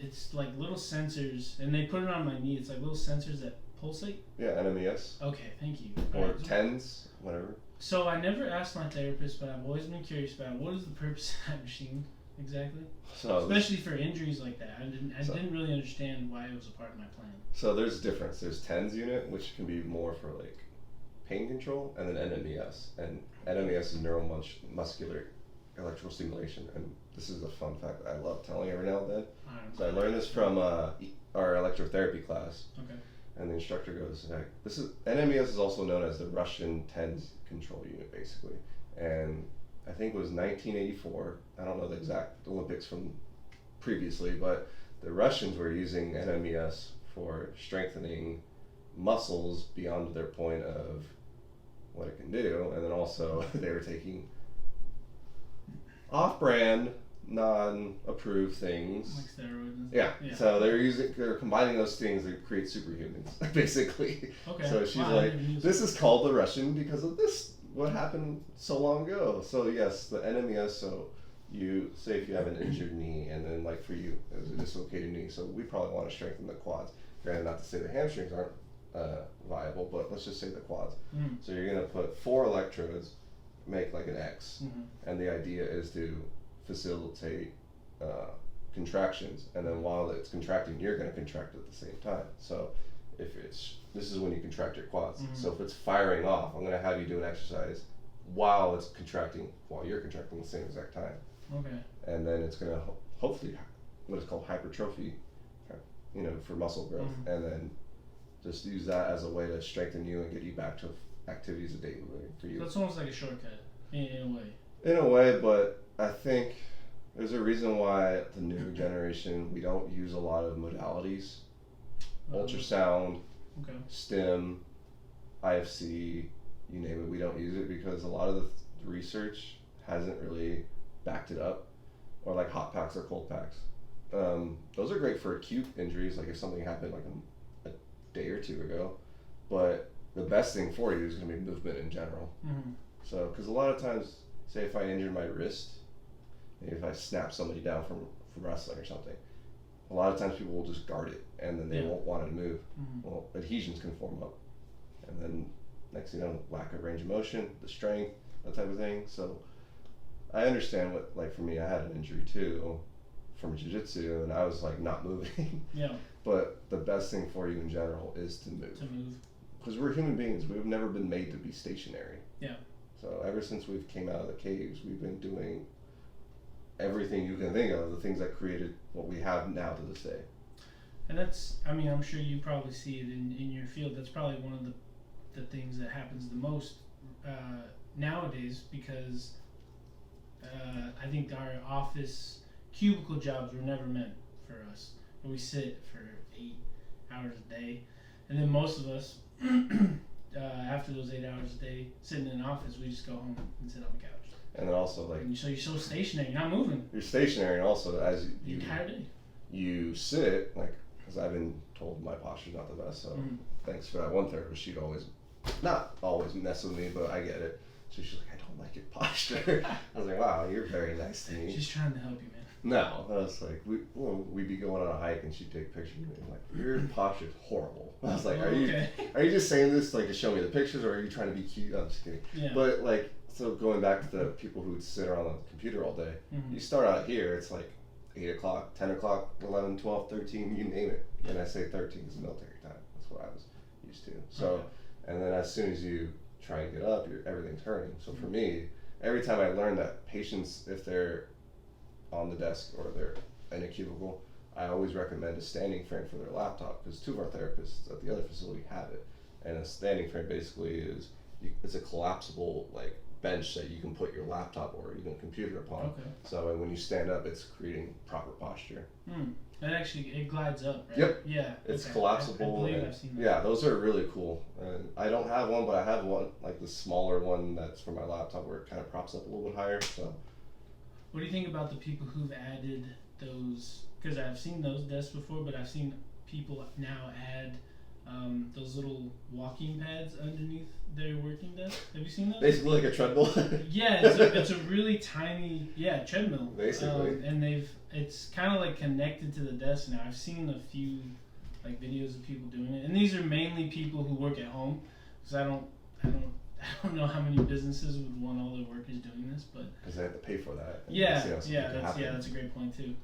It's like little sensors, and they put it on my knee. It's like little sensors that pulsate. Yeah, NMES. Okay, thank you. Or TENS, whatever. So I never asked my therapist, but I've always been curious about what is the purpose of that machine exactly? So especially for injuries like that, I didn't really understand why it was a part of my plan. So there's a difference. There's TENS unit, which can be more for like pain control, and then NMES. And NMES is neuromuscular electrical stimulation. And this is a fun fact that I love telling every now and then. So I learned this from our electrotherapy class. Okay. And the instructor goes, NMES is also known as the Russian TENS control unit, basically. And I think it was 1984. I don't know the exact Olympics from previously, but the Russians were using NMES for strengthening muscles beyond their point of what it can do, and then also they were taking off-brand, non-approved things. Like steroids. Yeah. So they're combining those things to create superhumans, basically. Okay. So she's like, this is called the Russian because of this, what happened so long ago. So yes, the NMES. So you say if you have an injured knee, and then like for you, it was a dislocated knee. So we probably want to strengthen the quads. Granted, not to say the hamstrings aren't viable, but let's just say the quads. So you're gonna put 4 electrodes, make like an X, and the idea is to facilitate contractions, and then while it's contracting, you're going to contract at the same time. So this is when you contract your quads. So if it's firing off, I'm going to have you do an exercise while it's contracting, while you're contracting at the same exact time. Okay. And then it's going to hopefully what is called hypertrophy, for muscle growth, and then just use that as a way to strengthen you and get you back to activities of daily living for you. So it's almost like a shortcut in a way. In a way, but I think there's a reason why the new generation, we don't use a lot of modalities. Ultrasound, STEM, IFC, you name it, we don't use it because a lot of the research hasn't really backed it up. Or like hot packs or cold packs. Those are great for acute injuries, like if something happened like a day or 2 ago. But the best thing for you is going to be movement in general. So, because a lot of times, say if I injure my wrist, maybe if I snap somebody down from wrestling or something, a lot of times people will just guard it and then they won't want to move. Well, adhesions can form up, and then next thing you know, lack of range of motion, the strength, that type of thing. So I understand what, like for me, I had an injury too from jiu-jitsu, and I was like not moving. But the best thing for you in general is to move. Because we're human beings, we've never been made to be stationary. So ever since we've came out of the caves, we've been doing everything you can think of, the things that created what we have now to this day. And that's, I mean, I'm sure you probably see it in your field. That's probably one of the things that happens the most nowadays, because I think our office cubicle jobs were never meant for us. where we sit for 8 hours a day, and then most of us, after those 8 hours a day sitting in an office, we just go home and sit on the couch. And then also like And so you're so stationary, you're not moving. you're stationary, and also as The entire day. you sit like because I've been told my posture's not the best. So thanks for that one therapist. She'd always not always mess with me, but I get it. So she's like, I don't like your posture. I was like, wow, you're very nice to me. She's trying to help you, man. No, I was like, we'd be going on a hike and she'd take pictures of me. I'm like, your posture's horrible. I was like, are you just saying this like to show me the pictures, or are you trying to be cute? I'm just kidding. Yeah. But like, so going back to the people who would sit around on the computer all day, you start out here, it's like 8 o'clock, 10 o'clock, 11, 12, 13, you name it. And I say 13 is military time. That's what I was used to. So, and then as soon as you try and get up, everything's hurting. So for me, every time I learned that patients, if they're on the desk or they're in a cubicle, I always recommend a standing frame for their laptop, because 2 of our therapists at the other facility have it. And a standing frame basically is, it's a collapsible like bench that you can put your laptop or even computer upon. Okay. So when you stand up, it's creating proper posture. That actually, it glides up, right? Yep. Yeah. It's okay. collapsible. I believe I've seen that. Yeah, those are really cool. And I don't have one, but I have one, like the smaller one that's for my laptop, where it kind of props up a little bit higher. So. What do you think about the people who've added those? Because I've seen those desks before, but I've seen people now add those little walking pads underneath their working desk. Have you seen those? Basically like a treadmill. Yeah, it's a really tiny treadmill. Basically. And it's kind of like connected to the desk now. I've seen a few like videos of people doing it, and these are mainly people who work at home, because I don't know how many businesses would want all their workers doing this, but because they have to pay for that. That's a great point too.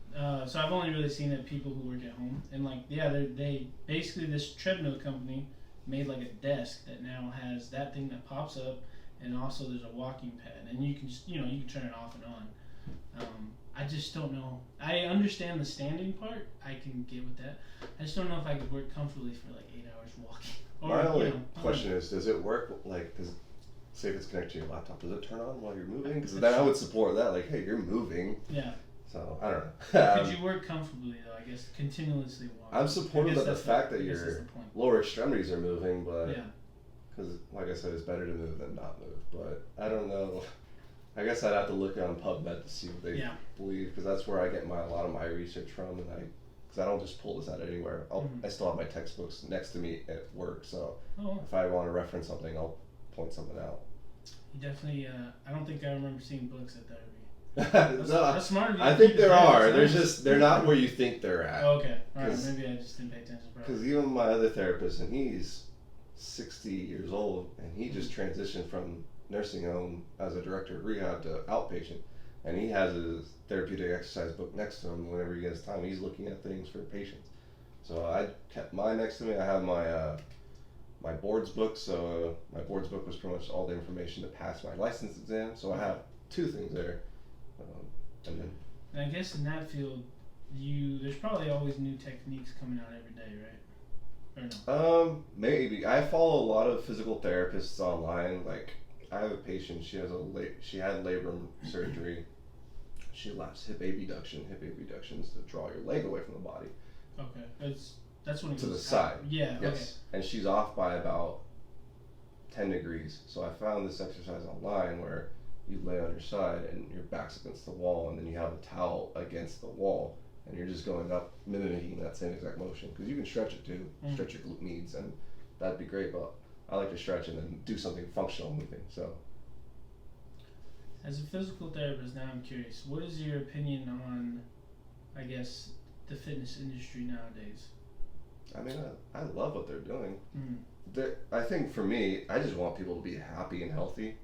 So I've only really seen it people who work at home, and like they basically, this treadmill company made like a desk that now has that thing that pops up, and also there's a walking pad, and you can just, you can turn it off and on. I just don't know. I understand the standing part. I can get with that. I just don't know if I could work comfortably for like 8 hours walking. My only question is, does it work like? Say if it's connected to your laptop, does it turn on while you're moving? Because then I would support that. Like, hey, you're moving. Yeah. So I don't know. Could you work comfortably though? I guess continuously walking. I'm supportive of the fact that your lower extremities are moving, but because like I said, it's better to move than not move. But I don't know. I guess I'd have to look on PubMed to see what they believe, because that's where I get a lot of my research from, and because I don't just pull this out anywhere. I still have my textbooks next to me at work, so if I want to reference something, I'll point something out. You definitely. I don't think I remember seeing books at therapy. That's smart of you. I think there are. They're not where you think they're at. Oh, okay. All right. Maybe I just didn't pay attention. Because even my other therapist, and he's 60 years old, and he just transitioned from nursing home as a director of rehab to outpatient, and he has his therapeutic exercise book next to him. Whenever he gets time, he's looking at things for patients. So I kept mine next to me. I have my boards book. So my boards book was pretty much all the information to pass my license exam. So I have 2 things there. And I guess in that field, there's probably always new techniques coming out every day, right? Or no? Maybe. I follow a lot of physical therapists online. Like, I have a patient. She had labrum surgery. She lacks hip abductions to draw your leg away from the body. Okay, that's when it to goes the side. out. Yeah. Yes. Okay. And she's off by about 10 degrees. So I found this exercise online where you lay on your side and your back's against the wall, and then you have a towel against the wall, and you're just going up, mimicking that same exact motion. Because you can stretch it too, stretch your glute medius, and that'd be great. But I like to stretch and then do something functional moving. So, as a physical therapist, now I'm curious. What is your opinion on, I guess, the fitness industry nowadays? I mean, I love what they're doing. I think for me, I just want people to be happy and healthy.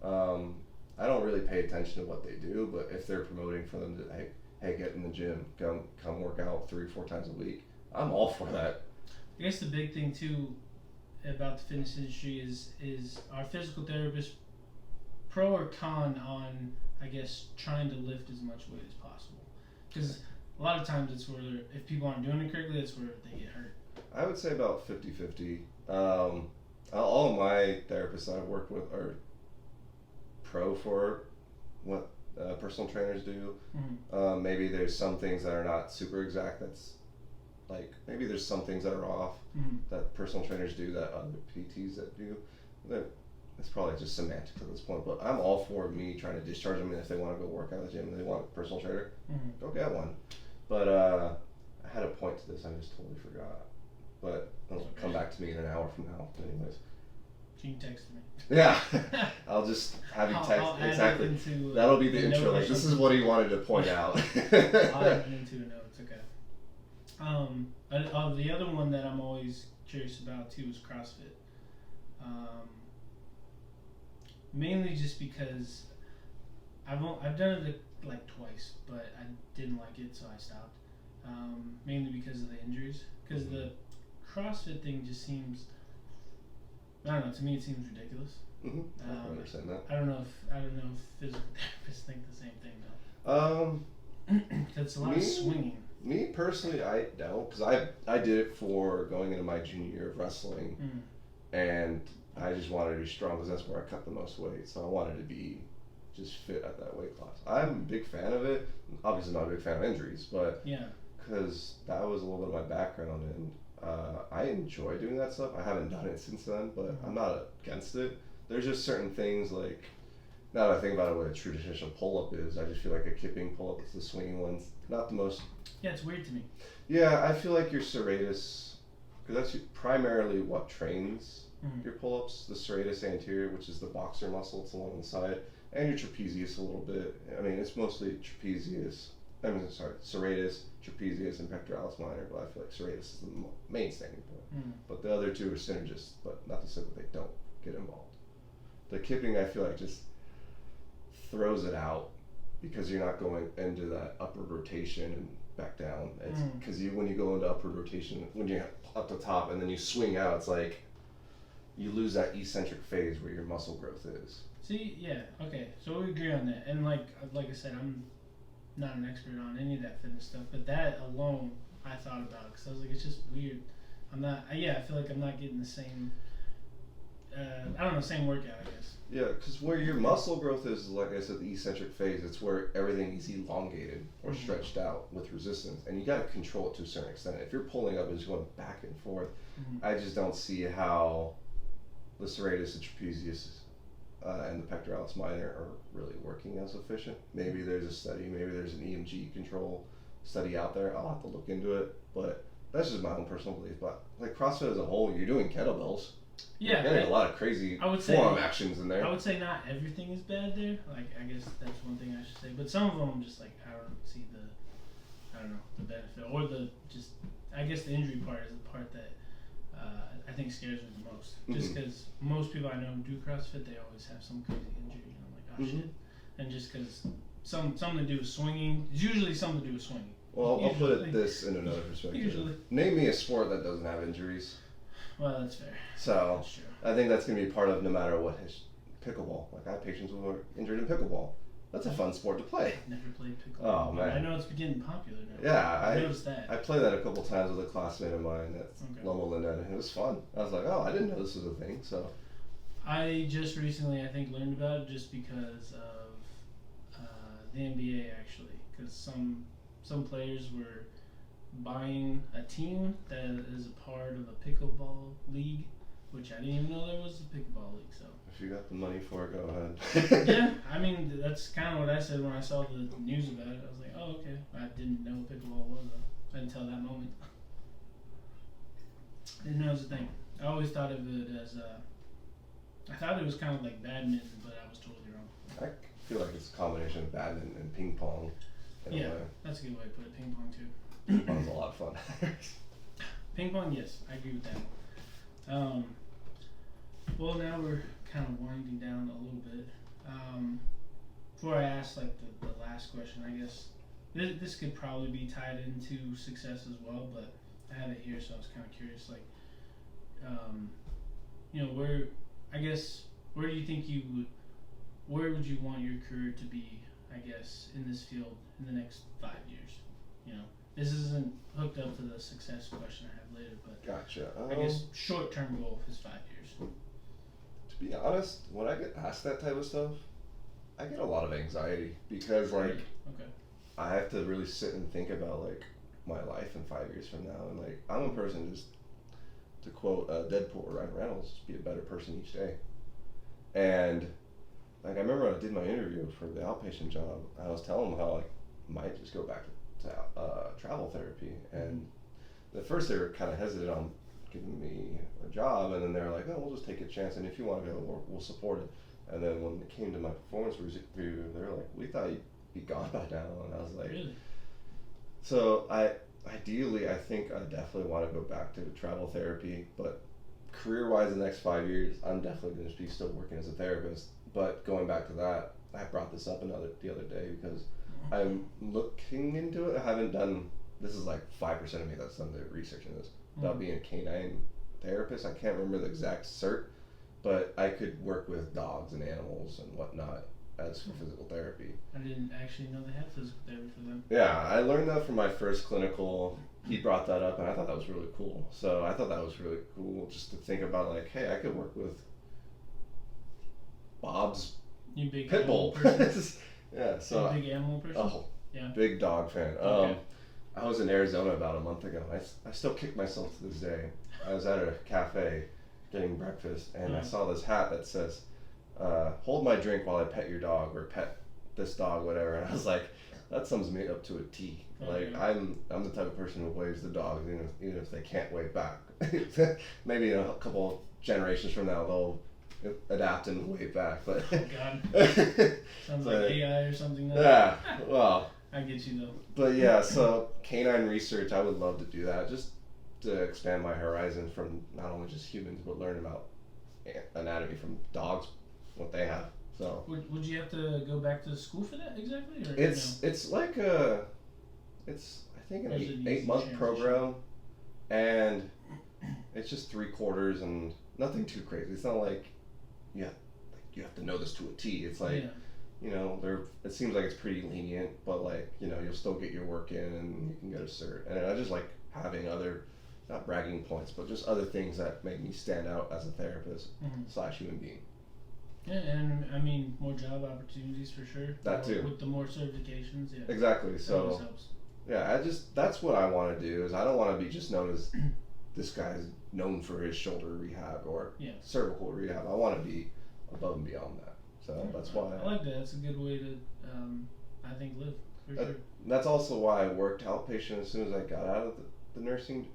I don't really pay attention to what they do, but if they're promoting for them to, hey, get in the gym, come work out 3 or 4 times a week, I'm all for that. I guess the big thing too about the fitness industry is our physical therapists pro or con on, I guess, trying to lift as much weight as possible? Because a lot of times it's where, if people aren't doing it correctly, that's where they get hurt. I would say about 50-50. All of my therapists that I've worked with are pro for what personal trainers do. Maybe there's some things that are not super exact that's like maybe there's some things that are off that personal trainers do that other PTs that do. It's probably just semantics at this point, but I'm all for me trying to discharge them, and if they want to go work out at the gym and they want a personal trainer, go get one. But I had a point to this, I just totally forgot. But it'll come back to me in an hour from now. Anyways. Can you text me? Yeah, I'll just have you text. I'll exactly. Add it into, that'll be the intro. Like, this is what he wanted to point out. I'll add it into a note. It's okay. The other one that I'm always curious about too is CrossFit. Mainly just because I've done it like twice, but I didn't like it, so I stopped. Mainly because of the injuries. Because the CrossFit thing just seems, I don't know. To me, it seems ridiculous. I understand that. I don't know if physical therapists think the same thing though. Because it's a lot of swinging. Me personally, I don't, because I did it for going into my junior year of wrestling, and I just wanted to be strong because that's where I cut the most weight. So I wanted to be just fit at that weight class. I'm a big fan of it. Obviously, not a big fan of injuries, but because that was a little bit of my background, and I enjoy doing that stuff. I haven't done it since then, but I'm not against it. There's just certain things like, now that I think about it, what a traditional pull-up is, I just feel like a kipping pull-up is the swinging ones. Not the most. Yeah, it's weird to me. Yeah, I feel like your serratus, because that's primarily what trains your pull-ups, the serratus anterior, which is the boxer muscle, it's along the side, and your trapezius a little bit. I mean, it's mostly serratus, trapezius, and pectoralis minor, but I feel like serratus is the main standing point. But the other two are synergists, but not to say that they don't get involved. The kipping, I feel like, just throws it out because you're not going into that upward rotation and back down. It's because when you go into upward rotation, when you're up the top and then you swing out, it's like you lose that eccentric phase where your muscle growth is. See, yeah, okay, so we agree on that. And like I said, I'm not an expert on any of that fitness stuff, but that alone, I thought about because I was like, it's just weird. I feel like I'm not getting the same. I don't know, same workout, I guess. Yeah, because where your muscle growth is, like I said, the eccentric phase, it's where everything is elongated or stretched out with resistance, and you got to control it to a certain extent. If you're pulling up and just going back and forth, I just don't see how the serratus, the trapezius, and the pectoralis minor are really working as efficient. Maybe there's a study, maybe there's an EMG control study out there. I'll have to look into it, but that's just my own personal belief. But like CrossFit as a whole, you're doing kettlebells. Yeah, you're getting a lot of crazy forearm actions in there. I would say not everything is bad there. Like, I guess that's one thing I should say. But some of them, I'm just like, I don't see the benefit, or I guess the injury part is the part that I think scares me the most. Just because most people I know who do CrossFit, they always have some crazy injury, and I'm like, oh shit. And just because something to do with swinging, it's usually something to do with swinging. Well, I'll put this in another perspective. Usually. Name me a sport that doesn't have injuries. Well, that's fair. So, that's true. I think that's going to be part of no matter what his pickleball. Like, I have patients who are injured in pickleball. That's a fun sport to play. I've never played pickleball. Oh, man. I know it's getting popular now. Yeah, I noticed that. I played that a couple times with a classmate of mine that's Loma Linda, and it was fun. I was like, oh, I didn't know this was a thing, so. I just recently, I think, learned about it just because of the NBA, actually. Because some players were buying a team that is a part of a pickleball league, which I didn't even know there was a pickleball league. So if you got the money for it, go ahead. Yeah, I mean that's kind of what I said when I saw the news about it. I was like, oh okay, I didn't know pickleball was until that moment. Didn't know it was a thing. I always thought of it as I thought it was kind of like badminton, but I was totally wrong. I feel like it's a combination of badminton and ping pong. Yeah, that's a good way to put it. Ping pong too. Ping pong's a lot of fun. Ping pong, yes, I agree with that. Well, now we're kind of winding down a little bit. Before I ask like the last question, I guess this could probably be tied into success as well, but I had it here, so I was kind of curious. Like, where do you think where would you want your career to be? I guess in this field in the next 5 years. You know, this isn't hooked up to the success question I have later, but gotcha. I guess short-term goal is 5 years. To be honest, when I get asked that type of stuff, I get a lot of anxiety because like I have to really sit and think about like my life in 5 years from now. And like, I'm a person, just to quote Deadpool or Ryan Reynolds, just be a better person each day. And like, I remember when I did my interview for the outpatient job, I was telling them how like I might just go back to travel therapy. And at first they were kind of hesitant on giving me a job, and then they were like, "No, we'll just take a chance, and if you want to go, we'll support it." And then when it came to my performance review, they were like, "We thought you'd be gone by now," and I was like, Really? So ideally, I think I definitely want to go back to travel therapy, but career-wise, the next 5 years, I'm definitely going to be still working as a therapist. But going back to that, I brought this up the other day because I'm looking into it. I haven't done. This is like 5% of me that's done the research in this about being a canine therapist. I can't remember the exact cert, but I could work with dogs and animals and whatnot as for physical therapy. I didn't actually know they had physical therapy for them. Yeah, I learned that from my first clinical. He brought that up, and I thought that was really cool. So I thought that was really cool just to think about, like, hey, I could work with Bob's You big pit bull. Yeah, so you big animal person. Oh, yeah, big dog fan. Okay. I was in Arizona about a month ago. I still kick myself to this day. I was at a cafe getting breakfast, and I saw this hat that says, "Hold my drink while I pet your dog," or "Pet this dog," whatever. And I was like, that sums me up to a T. Okay. Like, I'm the type of person who waves the dogs, even if they can't wave back. Maybe in a couple generations from now they'll adapt and wave back. But Oh, God. Sounds but, like AI or something. Yeah. Well. I get you though. But yeah, so canine research, I would love to do that, just to expand my horizon from not only just humans, but learn about anatomy from dogs, what they have. So Would you have to go back to school for that exactly? Or, it's like it's I think an Or is it 8-month easy program, and it's just 3/4 and nothing too crazy. It's not like you have to know this to a T. It's like it seems like it's pretty lenient, but like you'll still get your work in and you can get a cert. And I just like having other, not bragging points, but just other things that make me stand out as a therapist / human being. Yeah, and I mean more job opportunities for sure. That too. With the more certifications, yeah. Exactly. That So always helps. yeah, that's what I want to do. Is I don't want to be just known as this guy's known for his shoulder rehab or cervical rehab. I want to be above and beyond that. So that's why I like that. That's a good way to, I think, live for sure. That's also why I worked outpatient as soon as I got out of the nursing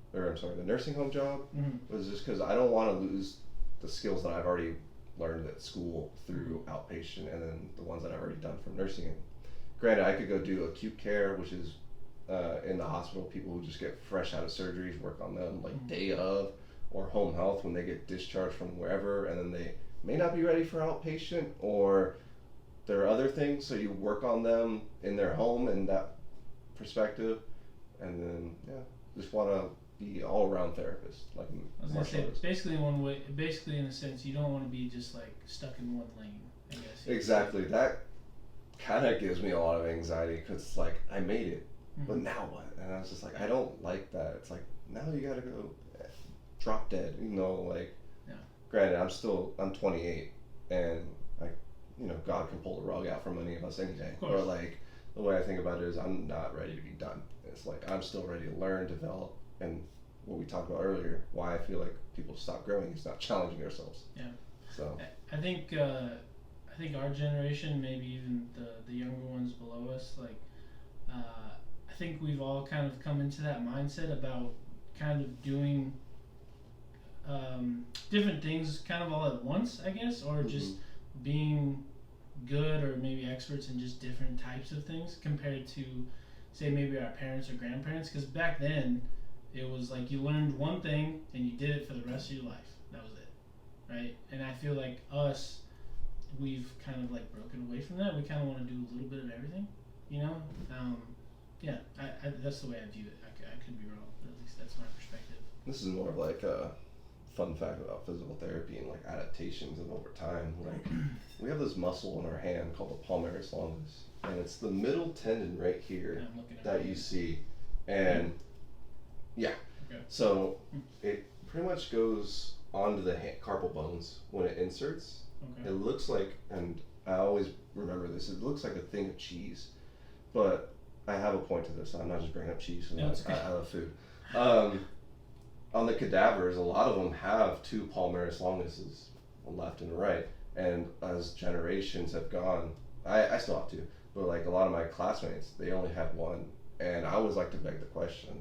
home job. Was just because I don't want to lose the skills that I've already learned at school through outpatient, and then the ones that I've already done from nursing. Granted, I could go do acute care, which is in the hospital, people who just get fresh out of surgeries, work on them like day of, or home health when they get discharged from wherever, and then they may not be ready for outpatient, or there are other things, so you work on them in their home in that perspective, and then just want to be all around therapist, like I was gonna say, basically in a sense, you don't want to be just like stuck in one lane, I guess. Exactly. That kind of gives me a lot of anxiety because it's like I made it, but now what? And I was just like, I don't like that. It's like now you gotta go drop dead, like. Granted, I'm 28, and God can pull the rug out from any of us any day. But like the way I think about it is, I'm not ready to be done. It's like I'm still ready to learn, develop, and what we talked about earlier. Why I feel like people stop growing is not challenging ourselves. Yeah. So I think our generation, maybe even the younger ones below us, like I think we've all kind of come into that mindset about kind of doing different things kind of all at once, I guess, or just being good or maybe experts in just different types of things compared to, say, maybe our parents or grandparents. Because back then, it was like you learned one thing and you did it for the rest of your life. That was it, right? And I feel like we've kind of like broken away from that. We kind of want to do a little bit of everything, Yeah, that's the way I view it. I could be wrong, but at least that's my perspective. This is more of like a fun fact about physical therapy and like adaptations and over time. Like we have this muscle in our hand called the palmaris longus, and it's the middle tendon right here that you see, and so it pretty much goes onto the carpal bones when it inserts. It looks like, and I always remember this, it looks like a thing of cheese, but I have a point to this. I'm not just bringing up cheese. No, it's okay. I love food. On the cadavers, a lot of them have two palmaris longuses, left and right. And as generations have gone, I still have two, but like a lot of my classmates, they only had one. And I always like to beg the question,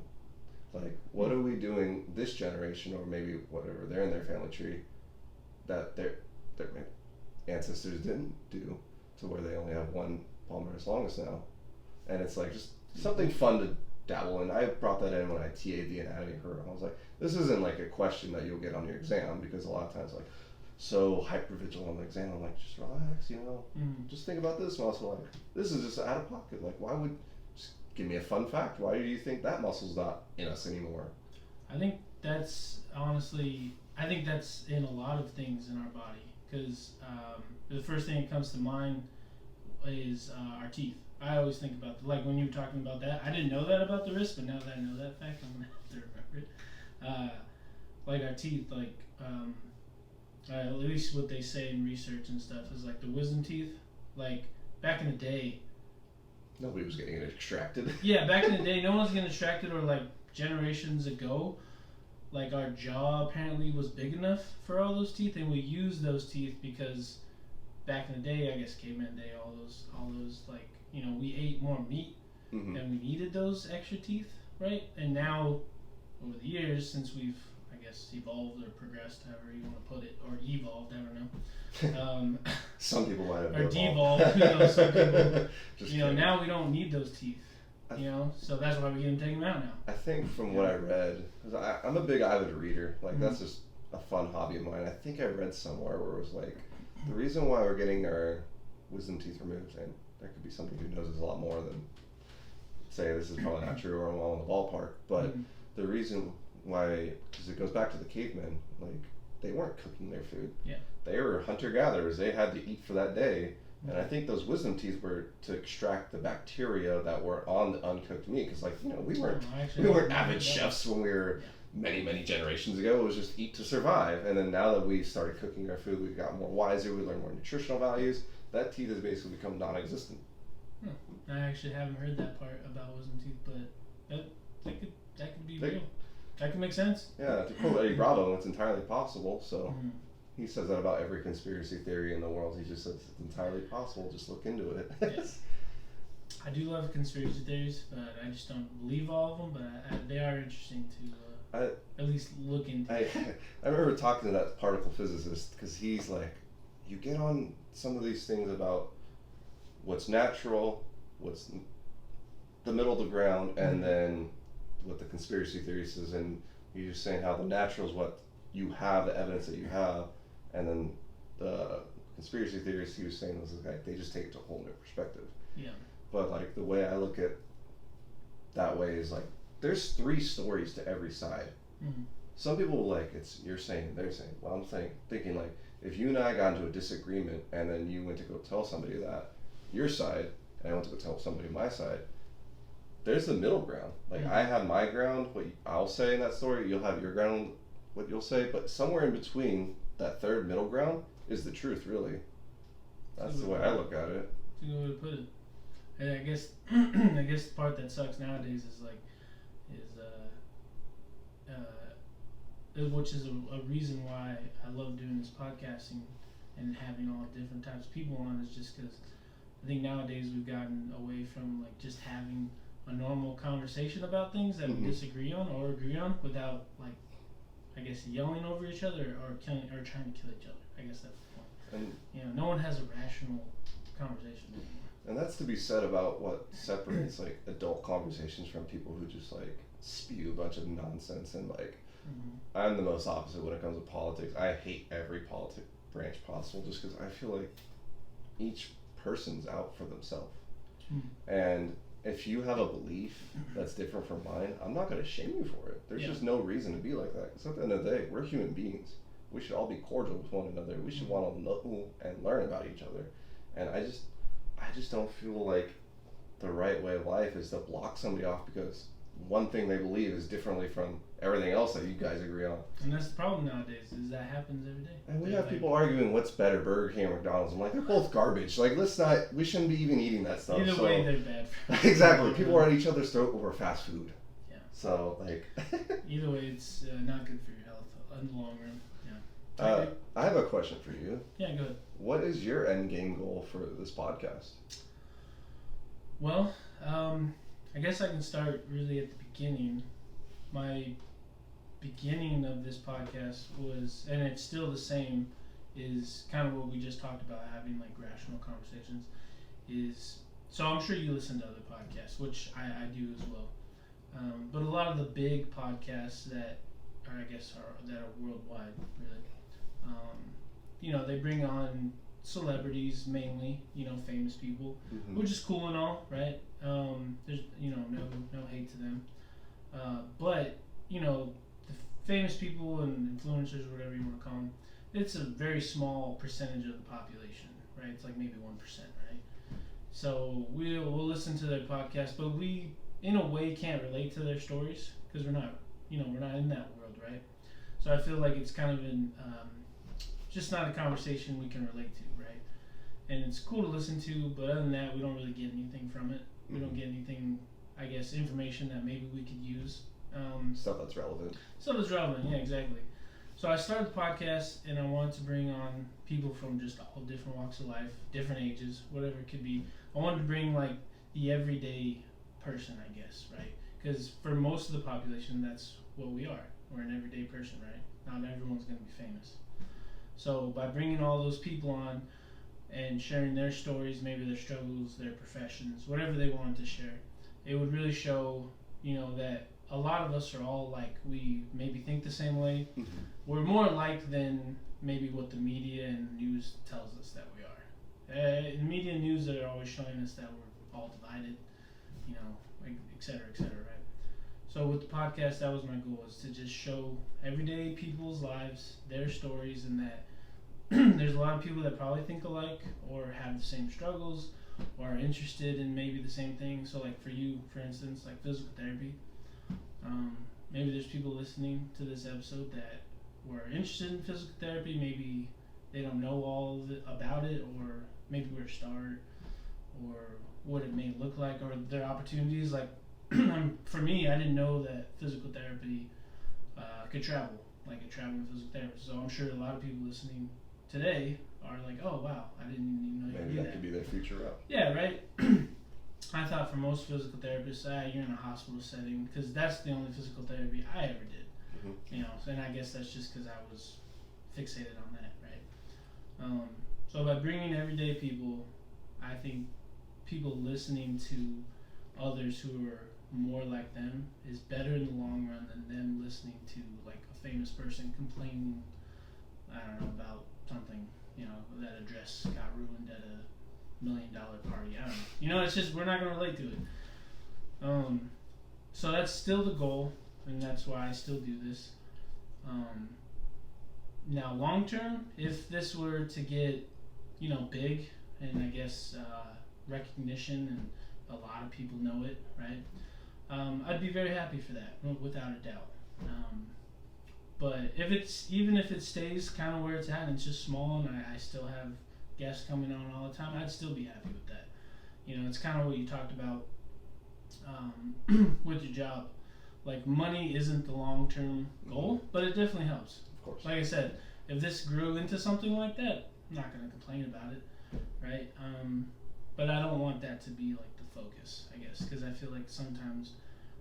like, what are we doing this generation, or maybe whatever they're in their family tree, that their ancestors didn't do, to where they only have one palmaris longus now? And it's like just something fun to dabble in. I brought that in when I TA'd the anatomy for her. I was like, this isn't like a question that you'll get on your exam, because a lot of times, like, so hypervigilant on the exam, I'm like, just relax, just think about this muscle. Like, this is just out of pocket. Like, why would, just give me a fun fact. Why do you think that muscle's not in us anymore? I think that's in a lot of things in our body, because the first thing that comes to mind is our teeth. I always think about, like, when you were talking about that, I didn't know that about the wrist, but now that I know that fact, I'm going to have to remember it. Like our teeth, like, at least what they say in research and stuff is like the wisdom teeth, like back in the day. Nobody was getting it extracted. Yeah, back in the day, no one was getting extracted, or like generations ago, like our jaw apparently was big enough for all those teeth, and we used those teeth because back in the day, I guess caveman day, all those like, we ate more meat and we needed those extra teeth, right? And now, over the years, since we've, I guess, evolved or progressed, however you want to put it, or evolved, I don't know. Some people might have or devolved. Who knows? Some people, now we don't need those teeth. So that's why we get them taken out now. I think from what I read, because I'm a big avid reader, like that's just a fun hobby of mine. I think I read somewhere where it was like, the reason why we're getting our wisdom teeth removed, and there could be somebody who knows this a lot more than say this is probably not true or I'm all in the ballpark, but the reason why, because it goes back to the cavemen, like they weren't cooking their food. Yeah. They were hunter-gatherers. They had to eat for that day. And I think those wisdom teeth were to extract the bacteria that were on the uncooked meat. Because, like, we weren't avid chefs when we were many generations ago. It was just eat to survive. And then now that we started cooking our food, we got more wiser. We learned more nutritional values. That teeth has basically become non-existent. I actually haven't heard that part about wisdom teeth, but that could be real. That could make sense. Yeah, to quote Eddie Bravo, it's entirely possible. So. He says that about every conspiracy theory in the world. He just says it's entirely possible. Just look into it. Yes. I do love conspiracy theories, but I just don't believe all of them. But they are interesting to at least look into. I remember talking to that particle physicist, because he's like, you get on some of these things about what's natural, what's the middle of the ground, and then what the conspiracy theory says. And he's just saying how the natural is what you have, the evidence that you have. And then the conspiracy theorists he was saying was like, they just take it to a whole new perspective. Yeah. But like the way I look at that way is like, there's three stories to every side. Some people like, it's you're saying, they're saying. Well, I'm thinking like, if you and I got into a disagreement and then you went to go tell somebody that your side, and I went to go tell somebody my side, there's the middle ground. Like I have my ground, what I'll say in that story, you'll have your ground, what you'll say, but somewhere in between that third middle ground is the truth, really. That's the way I look at it. That's a good way to put it. And I guess the part that sucks nowadays is which is a reason why I love doing this podcasting and having all different types of people on, is just because I think nowadays we've gotten away from like just having a normal conversation about things that we disagree on or agree on without like, I guess, yelling over each other or trying to kill each other. I guess that's the point. And no one has a rational conversation anymore. And that's to be said about what separates like adult conversations from people who just like spew a bunch of nonsense. And like, I'm the most opposite when it comes to politics. I hate every politic branch possible, just because I feel like each person's out for themselves. And if you have a belief that's different from mine, I'm not going to shame you for it. There's just no reason to be like that. Because at the end of the day, we're human beings. We should all be cordial with one another. We should want to know and learn about each other. And I just don't feel like the right way of life is to block somebody off because one thing they believe is differently from everything else that you guys agree on. And that's the problem nowadays, is that happens every day. And we have people arguing what's better, Burger King or McDonald's. I'm like, they're both garbage. Like, we shouldn't be even eating that stuff. Either way, they're bad for exactly. People are at each other's throat over fast food. Yeah. So, like. Either way, it's not good for your health in the long run. Yeah. I have a question for you. Yeah, go ahead. What is your end game goal for this podcast? Well, I guess I can start really at the beginning. My beginning of this podcast was, and it's still the same, is kind of what we just talked about, having like rational conversations. So I'm sure you listen to other podcasts, which I do as well. But a lot of the big podcasts that are worldwide, really. They bring on celebrities mainly, famous people, which is cool and all, right? There's no hate to them, but the famous people and influencers, whatever you want to call them, it's a very small percentage of the population, right? It's like maybe 1%, right? So we'll listen to their podcast, but we in a way can't relate to their stories because we're not in that world, right? So I feel like it's kind of just not a conversation we can relate to, right? And it's cool to listen to, but other than that, we don't really get anything from it. We don't get anything, I guess, information that maybe we could use. Stuff that's relevant. Yeah, exactly. So I started the podcast, and I wanted to bring on people from just all different walks of life, different ages, whatever it could be. I wanted to bring, like, the everyday person, I guess, right? Because for most of the population, that's what we are. We're an everyday person, right? Not everyone's going to be famous. So by bringing all those people on and sharing their stories, maybe their struggles, their professions, whatever they wanted to share, it would really show, that a lot of us are all like, we maybe think the same way. We're more alike than maybe what the media and news tells us that we are. In media and news, they're always showing us that we're all divided, et cetera, right? So with the podcast, that was my goal, is to just show everyday people's lives, their stories, and that there's a lot of people that probably think alike or have the same struggles or are interested in maybe the same thing. So like for you, for instance, like physical therapy, maybe there's people listening to this episode that were interested in physical therapy. Maybe they don't know all of it, about it, or maybe where to start, or what it may look like, or their opportunities. Like for me, I didn't know that physical therapy could travel, like a traveling physical therapist. So I'm sure a lot of people listening today are like, oh wow, I didn't even know you could do that. Maybe that could be their future route. Yeah, right. I thought for most physical therapists, you're in a hospital setting, because that's the only physical therapy I ever did. And I guess that's just because I was fixated on that, right? So by bringing everyday people, I think people listening to others who are more like them is better in the long run than them listening to like a famous person complaining, I don't know, about something, that a dress got ruined at a $1 million party. I don't know. It's just, we're not going to relate to it. So that's still the goal, and that's why I still do this. Now, long term, if this were to get, big, and I guess recognition, and a lot of people know it, right? I'd be very happy for that, without a doubt. But even if it stays kind of where it's at, and it's just small, and I still have guests coming on all the time, I'd still be happy with that. It's kind of what you talked about with your job. Like, money isn't the long-term goal, but it definitely helps. Of course. Like I said, if this grew into something like that, I'm not going to complain about it, right? But I don't want that to be like the focus, I guess, because I feel like sometimes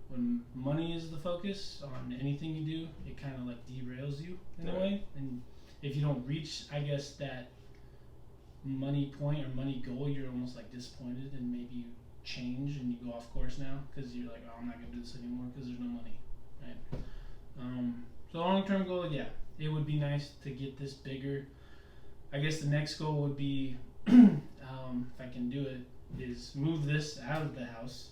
when money is the focus on anything you do, it kind of like derails you in a way. And if you don't reach, I guess, that money point or money goal, you're almost like disappointed, and maybe you change and you go off course now because you're like, oh, I'm not going to do this anymore because there's no money, right? So long-term goal, yeah, it would be nice to get this bigger. I guess the next goal would be, if I can do it, is move this out of the house.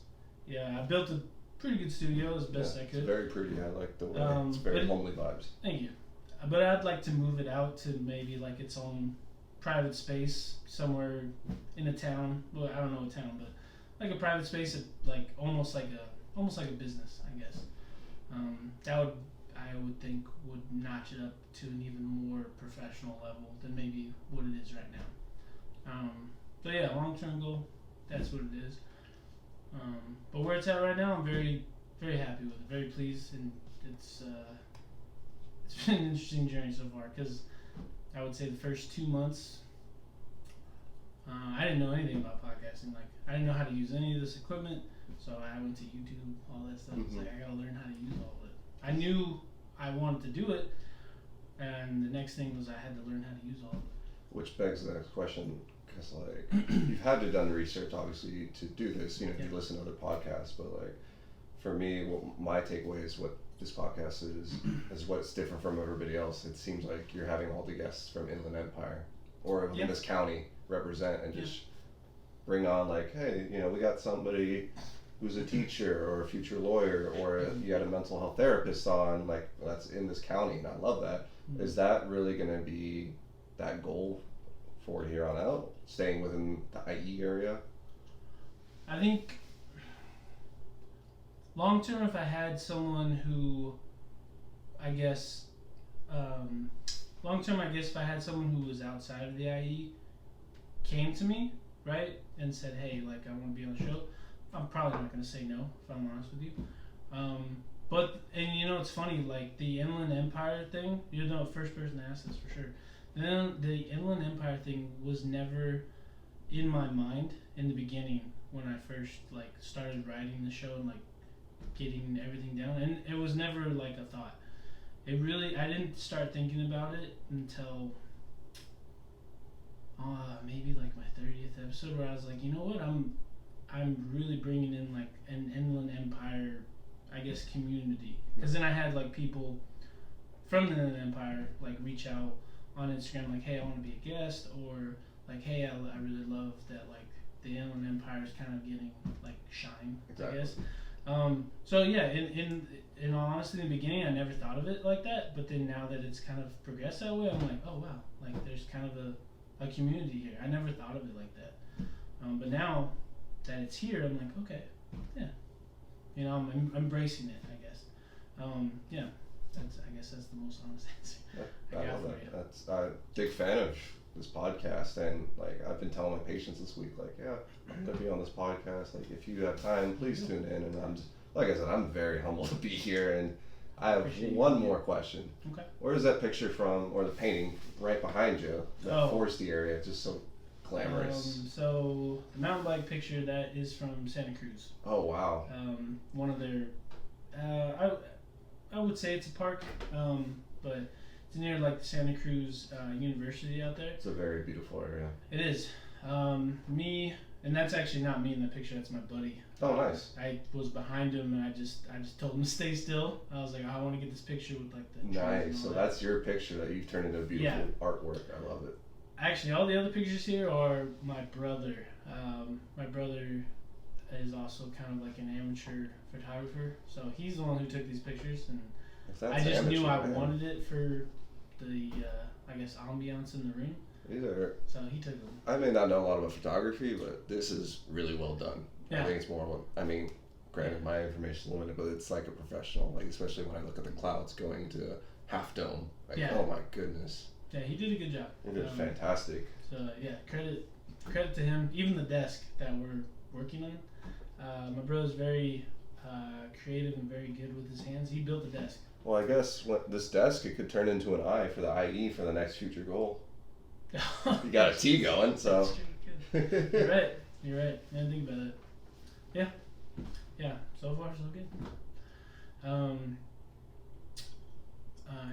Yeah, I built a pretty good studio as best I could. It's very pretty. I like the way it's very homely vibes. Thank you. But I'd like to move it out to maybe like its own private space somewhere in a town. Well, I don't know a town, but like a private space, like almost like almost like a business, I guess. That would, I would think, would notch it up to an even more professional level than maybe what it is right now. So yeah, long-term goal, that's what it is. But where it's at right now, I'm very, very happy with it, very pleased, and it's been an interesting journey so far, because I would say the first 2 months, I didn't know anything about podcasting. Like, I didn't know how to use any of this equipment, so I went to YouTube, all that stuff. It's like, I gotta learn how to use all of it. I knew I wanted to do it, and the next thing was I had to learn how to use all of it. Which begs the next question, because like you've had to done research obviously to do this. You know, Yeah. you listen to other podcasts, but like for me, what my takeaway is what this podcast is what's different from everybody else. It seems like you're having all the guests from Inland Empire or within Yeah. this county represent and Yeah. just bring on like, hey, you know, we got somebody who's a teacher or a future lawyer or you got a mental health therapist on, like that's in this county, and I love that. Mhm. Is that really going to be that goal for here on out, staying within the IE area? I think long term, if I had someone who, I guess, long term, I guess if I had someone who was outside of the IE, came to me, right, and said, hey, like, I want to be on the show, I'm probably not going to say no, if I'm honest with you. But, and you know, it's funny, like, the Inland Empire thing, you're the first person to ask this for sure. The Inland Empire thing was never in my mind in the beginning when I first, like, started writing the show and, like, getting everything down, and it was never, like, a thought. I didn't start thinking about it until maybe like my 30th episode, where I was like, you know what, I'm really bringing in like an Inland Empire, I guess, community, because then I had like people from the Inland Empire like reach out on Instagram like, hey, I want to be a guest, or like, hey, I really love that like the Inland Empire is kind of getting like shine, Exactly. I guess. So yeah, in all honesty, in the beginning, I never thought of it like that, but then now that it's kind of progressed that way, I'm like, oh wow, like there's kind of a community here. I never thought of it like that. But now that it's here, I'm like, okay, yeah. You know, I'm embracing it, I guess. Yeah, I guess that's the most honest answer I got love for that. you. That's I'm a big fan of this podcast, and like I've been telling my patients this week, like, yeah, I'm gonna be on this podcast. Like, if you have time, please tune in. And I'm just, like I said, I'm very humbled to be here. And I have Appreciate one you. more question. Okay. Where is that picture from, or the painting right behind you? That Oh. foresty area, it's just so glamorous. So the mountain bike picture, that is from Santa Cruz. Oh wow. One of their, I would say it's a park, but it's near like the Santa Cruz University out there. It's a very beautiful area. It is. Me, and that's actually not me in the picture. That's my buddy. Oh, nice. I was behind him, and I just told him to stay still. I was like, I want to get this picture with like the trees and Nice. all So that. that's your picture that you've turned into a beautiful artwork. I love it. Actually, all the other pictures here are my brother. My brother is also kind of like an amateur photographer, so he's the one who took these pictures, and If that's I just knew I amateur, man. wanted it for the, I guess, ambiance in the room. These are, So he took them. I may not know a lot about photography, but this is really well done. Yeah. I think it's more, I mean, granted my information is limited, but it's like a professional, like especially when I look at the clouds going to Half Dome. Like, Yeah. oh my goodness. Yeah, he did a good job. It is fantastic. So yeah, credit to him. Even the desk that we're working on. My brother's very creative and very good with his hands. He built the desk. Well, I guess this desk, it could turn into an eye for the IE for the next future goal. You got a T going, so. That's true, good. You're right. You're right. I didn't think about it. Yeah. Yeah. So far, so good.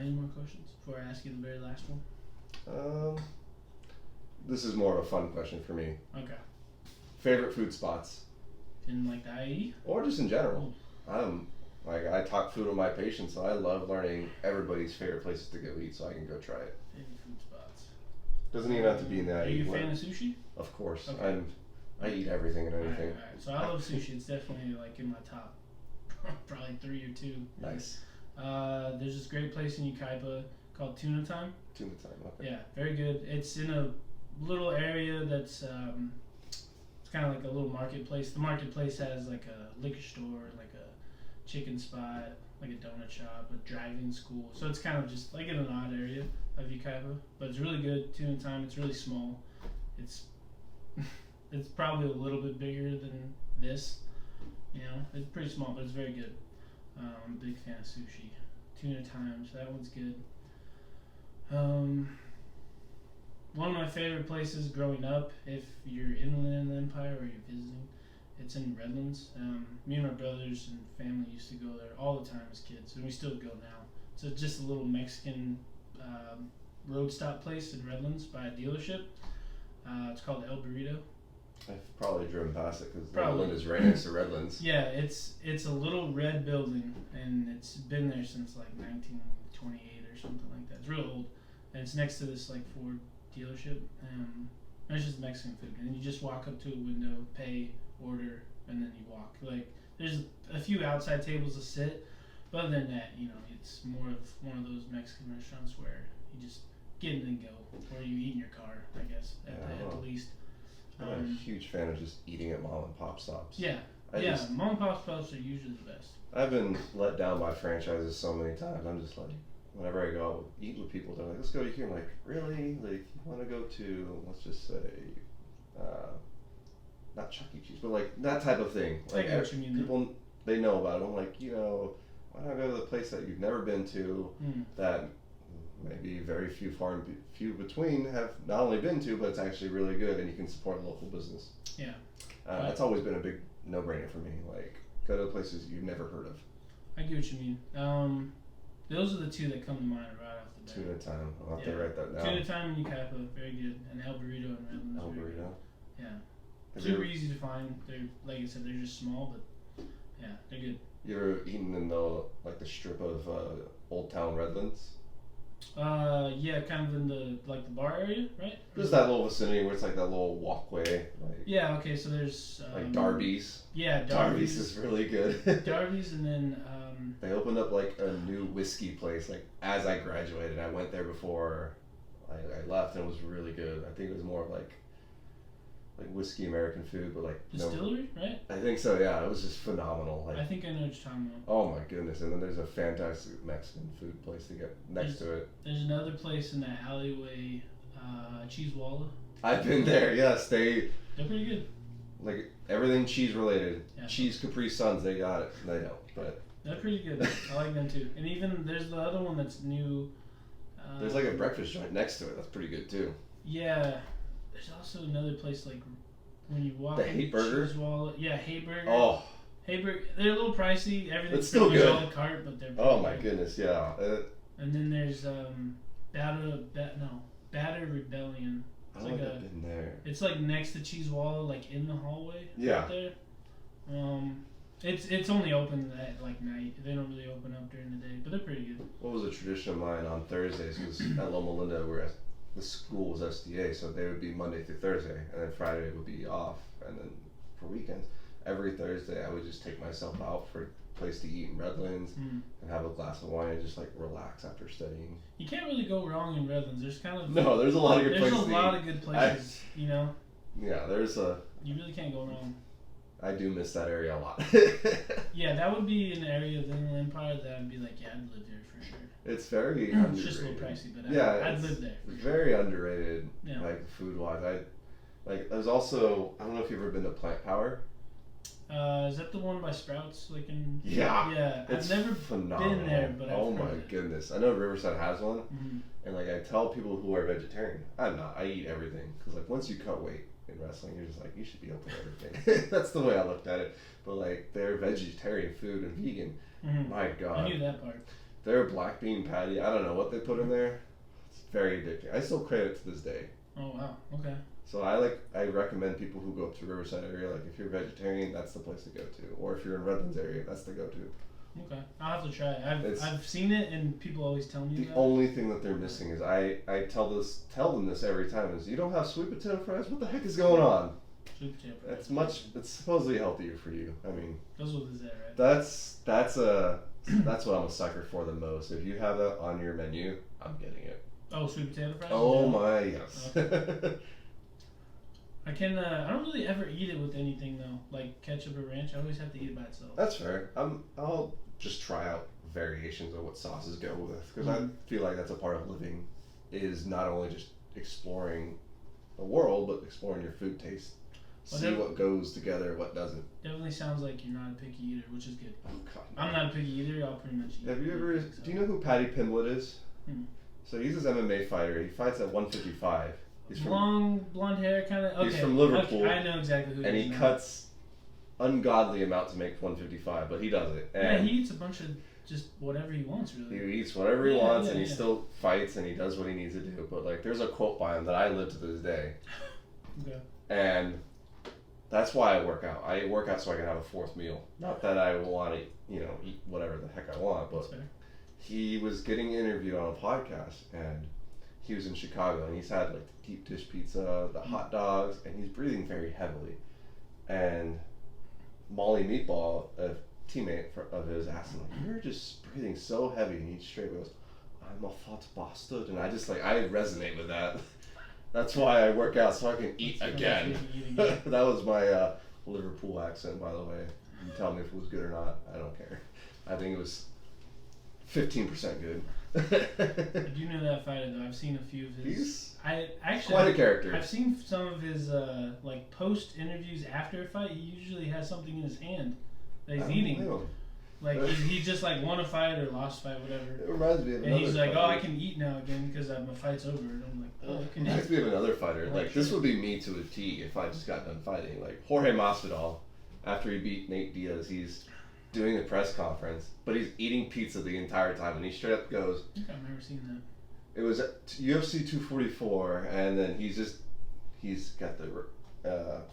Any more questions before I ask you the very last one? This is more of a fun question for me. Okay. Favorite food spots, In like the IE? or just in general. I talk food with my patients, so I love learning everybody's favorite places to go eat, so I can go try it. Favorite food spots. Doesn't even have to be in the Are IE. you a fan of sushi? Of course, Okay. I eat everything and anything. Alright. So I love sushi. It's definitely like in my top, probably 3 or 2. Nice. There's this great place in Ukaipa called Tuna Time. Tuna time. Okay. Yeah, very good. It's in a little area that's It's kind of like a little marketplace. The marketplace has like a liquor store, like a chicken spot, like a donut shop, a driving school. So it's kind of just like in an odd area of Ukaipa, but it's really good. Tuna time. It's really small. It's it's probably a little bit bigger than this. You know, it's pretty small, but it's very good. I'm a big fan of sushi. Tuna times. That one's good. One of my favorite places growing up, if you're in the Inland Empire or you're visiting, it's in Redlands. Me and my brothers and family used to go there all the time as kids, and we still go now. So it's just a little Mexican road stop place in Redlands by a dealership. It's called El Burrito. I've probably driven past it because Probably. Redlands is right next to Redlands. Yeah, it's a little red building, and it's been there since like 1928 or something like that. It's real old, and it's next to this like Ford dealership. And it's just Mexican food, and you just walk up to a window, pay, order, and then you walk. Like there's a few outside tables to sit, but other than that, you know, it's more of one of those Mexican restaurants where you just get in and go, or you eat in your car, I guess at the least. I'm a huge fan of just eating at mom and pop stops. Yeah, mom and pop stops are usually the best. I've been let down by franchises so many times. I'm just like, whenever I go out eat with people, they're like, let's go to here. I'm like, really? Like, you want to go to, let's just say, not Chuck E. Cheese, but like that type of thing. Like, I get what you mean. People, they know about it. I'm like, you know, why not go to the place that you've never been to, that maybe very few between have not only been to, but it's actually really good, and you can support local business. Yeah. That's always been a big no-brainer for me. Like, go to places you've never heard of. I get what you mean. Those are the two that come to mind right off the bat. Tuna time. I'll have to write that down. Tuna time and Ukaipa, very good. And El Burrito and Redlands. El Burrito. Yeah. Super easy to find. They're, like I said, they're just small, but yeah, they're good. You ever eaten in the strip of Old Town Redlands? Yeah, kind of in the bar area, right? There's that little vicinity where it's like that little walkway. Like, yeah, okay, so there's like Darby's. Yeah, Darby's is really good. Darby's, and then they opened up like a new whiskey place. Like as I graduated, I went there before I left, and it was really good. I think it was more of like whiskey American food, but like distillery, right? I think so. Yeah, it was just phenomenal. Like, I think I know what you're talking about. Oh my goodness! And then there's a fantastic Mexican food place to get next to it. There's another place in that alleyway, Cheese Walla. I've been there. Yes, they're pretty good. Like everything cheese related. Yeah. Cheese Capri Suns, they got it. They don't, but they're pretty good. I like them too. And even there's the other one that's new. There's like a breakfast joint next to it. That's pretty good too. Yeah. There's also another place like when you walk. The Hate Burger. Yeah, Hate Burger. Oh. Hate Burger. They're a little pricey. Everything's it's still good. a la carte, but they're. Oh my goodness, yeah. And then there's Batter Rebellion. I don't think I've been there. It's like next to Cheese Walla, like in the hallway. Yeah. Right there. It's only open at like night. They don't really open up during the day, but they're pretty good. What was a tradition of mine on Thursdays was at Loma Linda, where the school was SDA, so they would be Monday through Thursday, and then Friday would be off, and then for weekends, every Thursday I would just take myself out for a place to eat in Redlands and have a glass of wine and just like relax after studying. You can't really go wrong in Redlands. Thethe's kind of there's a lot of good places. There's a lot of good places, you know. Yeah, you really can't go wrong. I do miss that area a lot. Yeah, that would be an area of the Inland Empire that I'd be like, yeah, I'd live there for sure. It's very underrated. It's just a little pricey, but I'd live there. Very underrated, yeah. Like food wise. There's also, I don't know if you've ever been to Plant Power. Is that the one by Sprouts? Like in yeah, I've never phenomenal. been there, but oh I've my heard goodness, I know Riverside has one, and like I tell people who are vegetarian, I'm not. I eat everything because like once you cut weight in wrestling, you're just like you should be open to everything. That's the way I looked at it. But like their vegetarian food and vegan, my God, I knew that part. Their black bean patty, I don't know what they put in there. It's very addicting. I still crave it to this day. Oh wow, okay. So I recommend people who go up to Riverside area, like if you're vegetarian, that's the place to go to. Or if you're in Redlands area, that's the go-to. Okay, I'll have to try it. I've seen it, and people always tell me the only thing that they're missing is I tell them this every time is you don't have sweet potato fries. What the heck is going on? Sweet potato fries. It's supposedly healthier for you. I mean, goes with that, right? That's what I'm a sucker for the most. If you have that on your menu, I'm getting it. Oh, sweet potato fries. Oh my yes. Okay. I can. I don't really ever eat it with anything though, like ketchup or ranch. I always have to eat it by itself. That's fair. I'll just try out variations of what sauces go with because I feel like that's a part of living, is not only just exploring the world but exploring your food taste. See what goes together, what doesn't. Definitely sounds like you're not a picky eater, which is good. Oh God. I'm not a picky eater. I'll pretty much eat. Have you ever? Do you know who Paddy Pimblett is? So he's this MMA fighter. He fights at 155. He's from long blonde hair, kind of. Okay. He's from Liverpool. Okay, I know exactly who. And he cuts ungodly amount to make 155, but he does it. And yeah, he eats a bunch of just whatever he wants, really. He eats whatever he wants, and he still fights, and he does what he needs to do. But like, there's a quote by him that I live to this day. Okay. And that's why I work out. I work out so I can have a fourth meal. Not that I want to, eat whatever the heck I want, but he was getting interviewed on a podcast, and he was in Chicago, and he's had like the deep dish pizza, the hot dogs, and he's breathing very heavily. And Molly Meatball, a teammate of his, asked him, like, "You're just breathing so heavy," and he straight goes, "I'm a fat bastard," and I resonate with that. That's why I work out, so I can eat again. That was my Liverpool accent, by the way. You tell me if it was good or not. I don't care. I think it was 15% good. I do know that fighter though. I've seen a few of his. He's quite a character. I've seen some of his like post interviews after a fight. He usually has something in his hand that he's eating. Like he just like won a fight or lost a fight, whatever. It reminds me of another. And he's like, fighter. "Oh, I can eat now again because my fight's over." And I'm like, "Oh, okay." It reminds me of another fighter. Like this would be me to a T if I just got done fighting. Like Jorge Masvidal, after he beat Nate Diaz, he's doing a press conference, but he's eating pizza the entire time, and he straight up goes, I think I've never seen that. It was at UFC 244, and then he's got the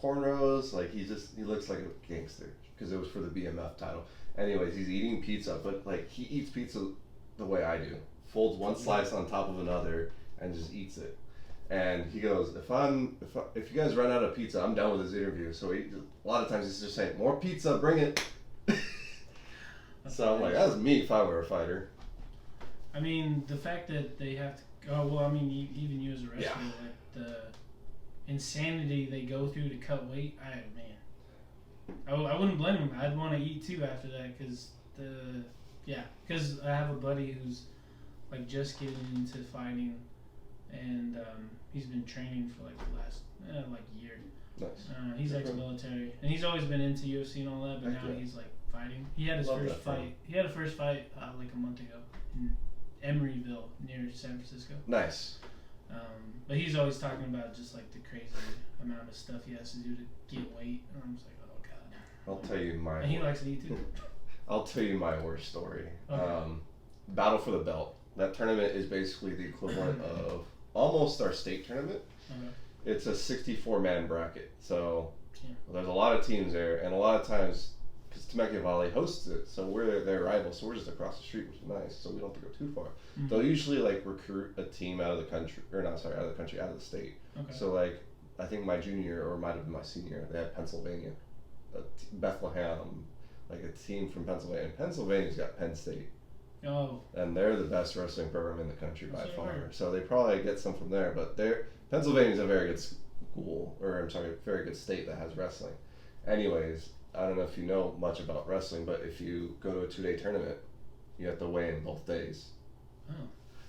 cornrows, like he looks like a gangster because it was for the BMF title. Anyways, he's eating pizza, but like he eats pizza the way I do, folds one slice on top of another and just eats it. And he goes, if you guys run out of pizza, I'm done with this interview. So a lot of times he's just saying, "More pizza, bring it." So I'm like, that's me if I were a fighter. I mean, the fact that they have to. Oh well, I mean, even you as a wrestler, like the insanity they go through to cut weight. I wouldn't blame them. I'd want to eat too after that because I have a buddy who's like just getting into fighting, and he's been training for like the last year. Nice. He's ex-military, and he's always been into UFC and all that, but now he's like fighting. He had his first fight. He had a first fight like a month ago in Emeryville near San Francisco. Nice. But he's always talking about just like the crazy amount of stuff he has to do to get weight, and I'm just like, oh god. I'll tell you my. And he likes to eat too. I'll tell you my worst story. Okay. Battle for the Belt. That tournament is basically the equivalent of almost our state tournament. Okay. It's a 64-man bracket, so there's a lot of teams there, and a lot of times, because Temecula Valley hosts it, so we're their rivals, so we're just across the street, which is nice, so we don't have to go too far. Mm-hmm. They'll usually recruit a team out of the country, out of the state. Okay. So I think my junior, or might have been my senior, they had Pennsylvania, Bethlehem, like a team from Pennsylvania. And Pennsylvania's got Penn State. Oh. And they're the best wrestling program in the country by far. So they probably get some from there, but Pennsylvania's a very good school, very good state that has wrestling. Anyways, I don't know if you know much about wrestling, but if you go to a 2-day tournament, you have to weigh in both days. Oh. Okay.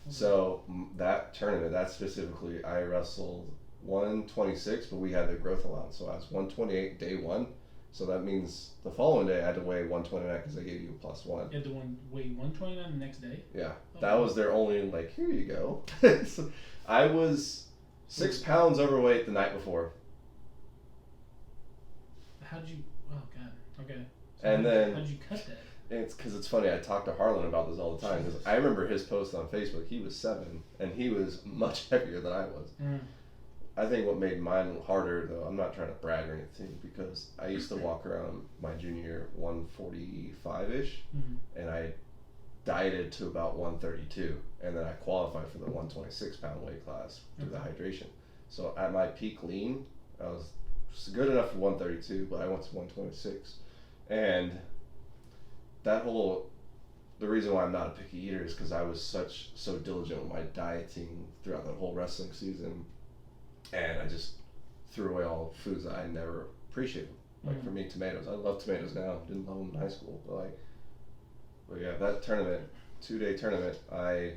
So that tournament, that specifically, I wrestled 126, but we had the growth allowance, so I was 128 day one. So that means the following day I had to weigh 129 because they gave you a +1. You had to weigh 129 the next day? Yeah. Oh, that was their only, here you go. So I was 6 pounds overweight the night before. How'd you, oh God, okay. So and then, how'd you cut that? It's because it's funny, I talk to Harlan about this all the time, because I remember his post on Facebook, he was 7, and he was much heavier than I was. Mm. I think what made mine harder, though, I'm not trying to brag or anything, because I used to walk around my junior year 145-ish, and I dieted to about 132, and then I qualified for the 126-pound weight class through the hydration. So at my peak lean, I was good enough for 132, but I went to 126. And the reason why I'm not a picky eater is because I was so diligent with my dieting throughout that whole wrestling season. And I just threw away all foods that I never appreciated. Like for me, tomatoes. I love tomatoes now. Didn't love them in high school, but yeah, that tournament, 2-day tournament, I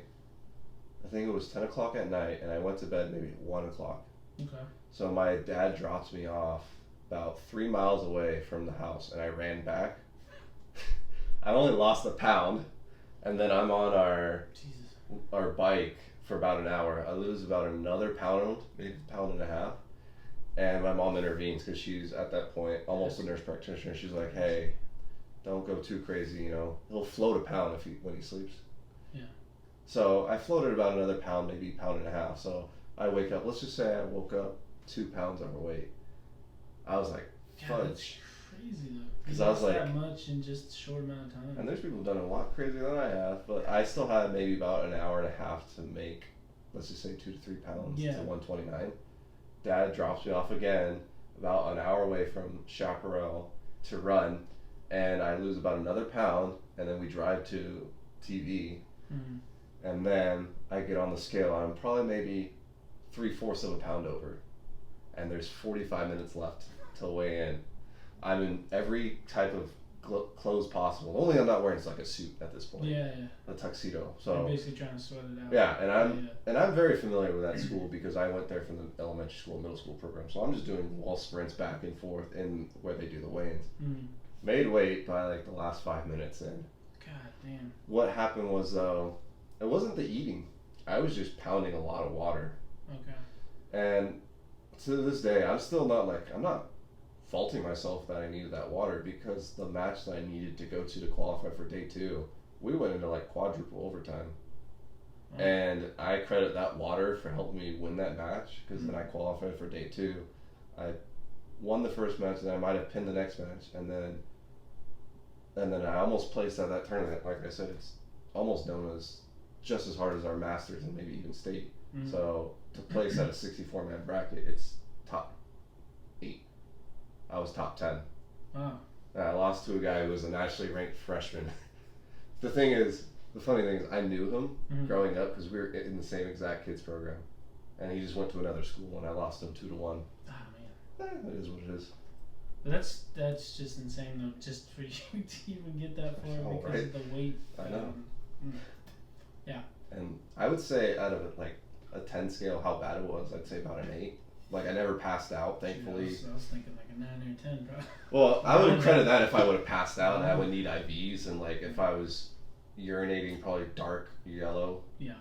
think it was 10 o'clock at night, and I went to bed maybe 1 o'clock. Okay. So my dad dropped me off about 3 miles away from the house, and I ran back. I only lost a pound, and then I'm on our bike for about an hour. I lose about another pound, maybe a pound and a half. And my mom intervenes because she's at that point almost a nurse practitioner. She's like, "Hey, don't go too crazy. He'll float a pound when he sleeps." Yeah. So I floated about another pound, maybe a pound and a half. So I wake up. Let's just say I woke up 2 pounds overweight. I was like, "Fudge." That's crazy though. Because I was like, that much in just a short amount of time. And there's people who've done it a lot crazier than I have, but I still had maybe about an hour and a half to make, let's just say 2 to 3 pounds to 129. Dad drops me off again about an hour away from Chaparral to run, and I lose about another pound, and then we drive to TV, and then I get on the scale. I'm probably maybe 3/4 of a pound over, and there's 45 minutes left till weigh in. I'm in every type of clothes possible. Only I'm not wearing like a suit at this point. Yeah. A tuxedo. So you're basically trying to sweat it out. Yeah, and I'm very familiar with that school because I went there from the elementary school, middle school program. So I'm just doing wall sprints back and forth in where they do the weigh-ins. Made weight by like the last 5 minutes in. God damn. What happened was though, it wasn't the eating. I was just pounding a lot of water. Okay. And to this day, I'm not faulting myself that I needed that water because the match that I needed to go to qualify for day 2, we went into like quadruple overtime. Oh. And I credit that water for helping me win that match because then I qualified for day 2. I won the first match and I might have pinned the next match and then I almost placed at that tournament. Like I said, it's almost known as just as hard as our Masters and maybe even state. So to place at a 64-man bracket, it's top 8. I was top 10. Wow. And I lost to a guy who was a nationally ranked freshman. The funny thing is, I knew him growing up because we were in the same exact kids program, and he just went to another school, and I lost him 2-1. Ah man. It is what it is. But that's just insane though, just for you to even get that far because of the weight. I know. Yeah. And I would say out of like a 10 scale, how bad it was, I'd say about an 8. Like I never passed out, thankfully. I was thinking like a 9 or 10, bro. Well, I would credit that if I would have passed out and I would need IVs and like if I was urinating probably dark yellow. Yeah.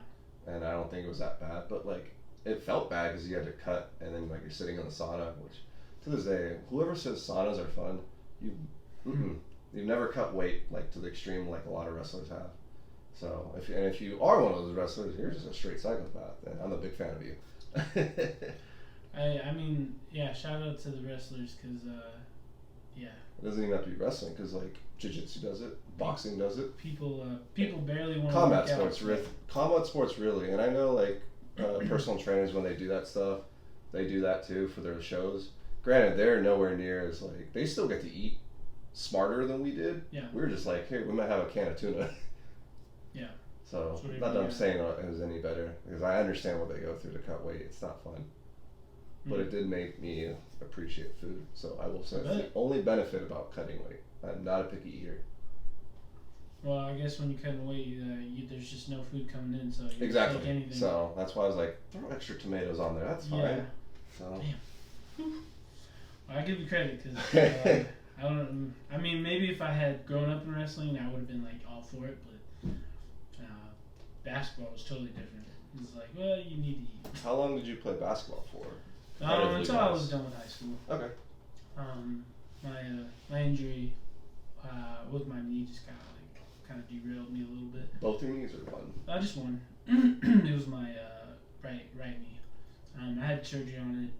And I don't think it was that bad, but like it felt bad because you had to cut and then like you're sitting in the sauna, which to this day, whoever says saunas are fun, you've never cut weight like to the extreme like a lot of wrestlers have. So if you are one of those wrestlers, you're just a straight psychopath, and I'm a big fan of you. I mean, yeah, shout out to the wrestlers because, yeah. It doesn't even have to be wrestling because, like, jiu-jitsu does it, boxing does it. People barely want to to combat sports, really. And I know, like, personal trainers, when they do that stuff, they do that, too, for their shows. Granted, they're nowhere near as, like, they still get to eat smarter than we did. Yeah. We were just like, hey, we might have a can of tuna. Yeah. So, not that I'm saying it was any better, because I understand what they go through to cut weight. It's not fun. But it did make me appreciate food. So I will say that's the only benefit about cutting weight. I'm not a picky eater. Well, I guess when you cut weight, there's just no food coming in, so you exactly. Take anything. So that's why I was like, throw extra tomatoes on there. That's fine. Yeah. So. Damn. Well, I give you credit because I don't. I mean, maybe if I had grown up in wrestling, I would have been like all for it. But basketball was totally different. It was like, well, you need to eat. How long did you play basketball for? Until I was done with high school. Okay. My injury with my knee just kind of derailed me a little bit. Both your knees or one? Just one. It was my right knee. I had surgery on it.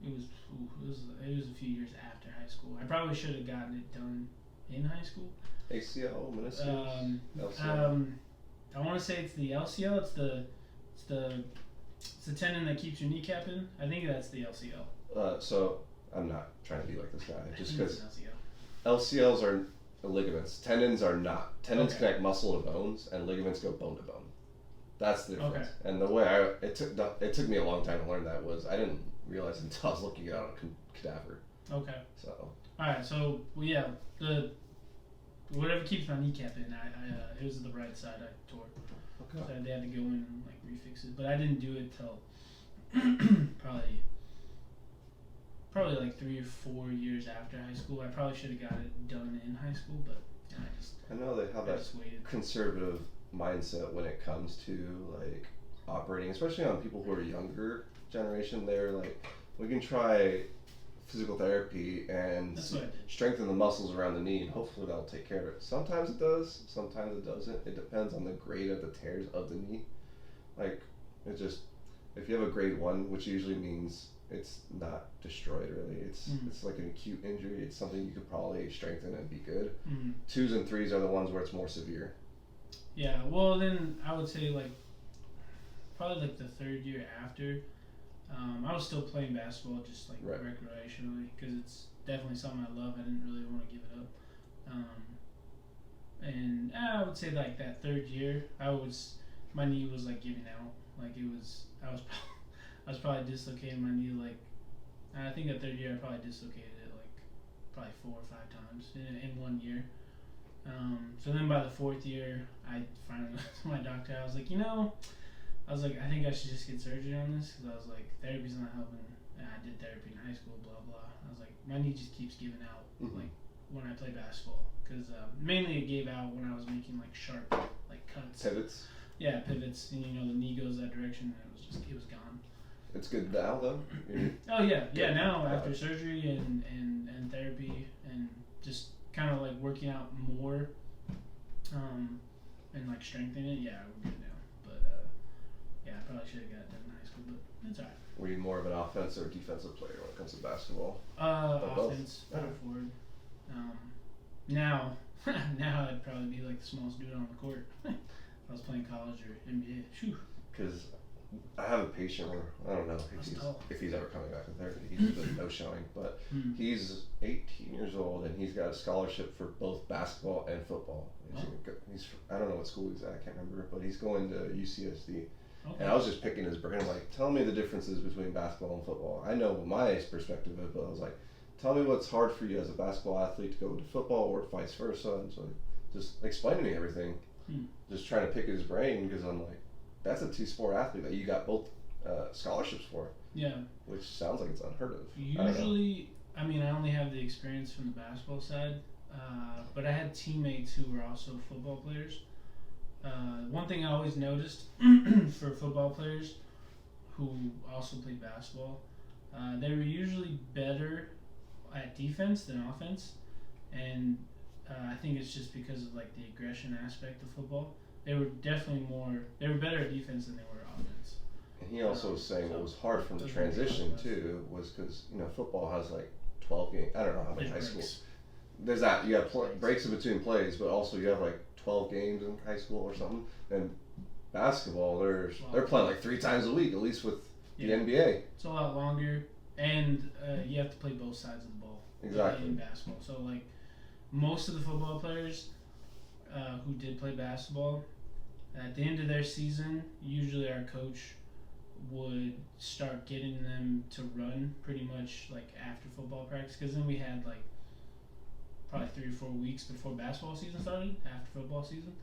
It was a few years after high school. I probably should have gotten it done in high school. ACL, meniscus, LCL. I want to say it's the LCL. It's the tendon that keeps your kneecap in. I think that's the LCL. So I'm not trying to be like this guy, just because LCLs are ligaments. Tendons are not. Tendons connect muscle to bones, and ligaments go bone to bone. That's the difference. Okay. And the way it took me a long time to learn that was I didn't realize until I was looking at it on a cadaver. Okay. So. All right. So yeah, the whatever keeps my kneecap in, it was the right side I tore. Okay. So they had to go in and like refix it, but I didn't do it till probably like 3 or 4 years after high school. I probably should have got it done in high school, but I know they have that conservative mindset when it comes to like operating, especially on people who are younger generation. They're like, we can try physical therapy and strengthen the muscles around the knee, and hopefully that'll take care of it. Sometimes it does, sometimes it doesn't. It depends on the grade of the tears of the knee. Like, it just, if you have a grade 1, which usually means it's not destroyed really, it's like an acute injury, it's something you could probably strengthen and be good. 2s and 3s are the ones where it's more severe. Yeah, well then I would say like probably like the 3rd year after, I was still playing basketball just like recreationally, because it's definitely something I love. I didn't really want to give it up, and I would say like that 3rd year my knee was like giving out, like I was probably dislocating my knee, like I think that 3rd year I probably dislocated it like probably 4 or 5 times in 1 year. So then by the 4th year, I finally went to my doctor. I was like, I think I should just get surgery on this, because I was like, therapy's not helping. And I did therapy in high school, blah blah. I was like, my knee just keeps giving out, like when I play basketball, because mainly it gave out when I was making like sharp like cuts. Pivots. Yeah, pivots. And the knee goes that direction, and it was gone. It's good now though. Oh yeah. Now after surgery and therapy and just kind of like working out more, and like strengthening it, yeah, we're good now. But yeah, I probably should have got it done in high school, but it's alright. Were you more of an offensive or defensive player when it comes to basketball? Offense, power forward. Now I'd probably be like the smallest dude on the court. If I was playing college or NBA. Because I have a patient where, I don't know if he's ever coming back in therapy. He's been no showing, but he's 18 years old and he's got a scholarship for both basketball and football. He's I don't know what school he's at, I can't remember, but he's going to UCSD. Okay. And I was just picking his brain, like, tell me the differences between basketball and football. I know my perspective of it, but I was like, tell me what's hard for you as a basketball athlete to go to football or vice versa. And so just explain to me everything. Just trying to pick his brain, because I'm like, that's a 2-sport athlete that you got both scholarships for. Yeah. Which sounds like it's unheard of. Usually, I only have the experience from the basketball side, but I had teammates who were also football players. One thing I always noticed for football players who also played basketball, they were usually better at defense than offense, and I think it's just because of like the aggression aspect of football. They were better at defense than they were offense. And he also was saying what was hard from the transition too was because football has like 12 games. I don't know how many high schools. There's that you have breaks in between plays, but also you have like 12 games in high school or something. And basketball, they're playing like 3 times a week, at least with the NBA. It's a lot longer, and you have to play both sides of the ball. Exactly. In basketball, so like most of the football players who did play basketball, at the end of their season, usually our coach would start getting them to run pretty much like after football practice, because then we had like probably 3 or 4 weeks before basketball season started, after football season.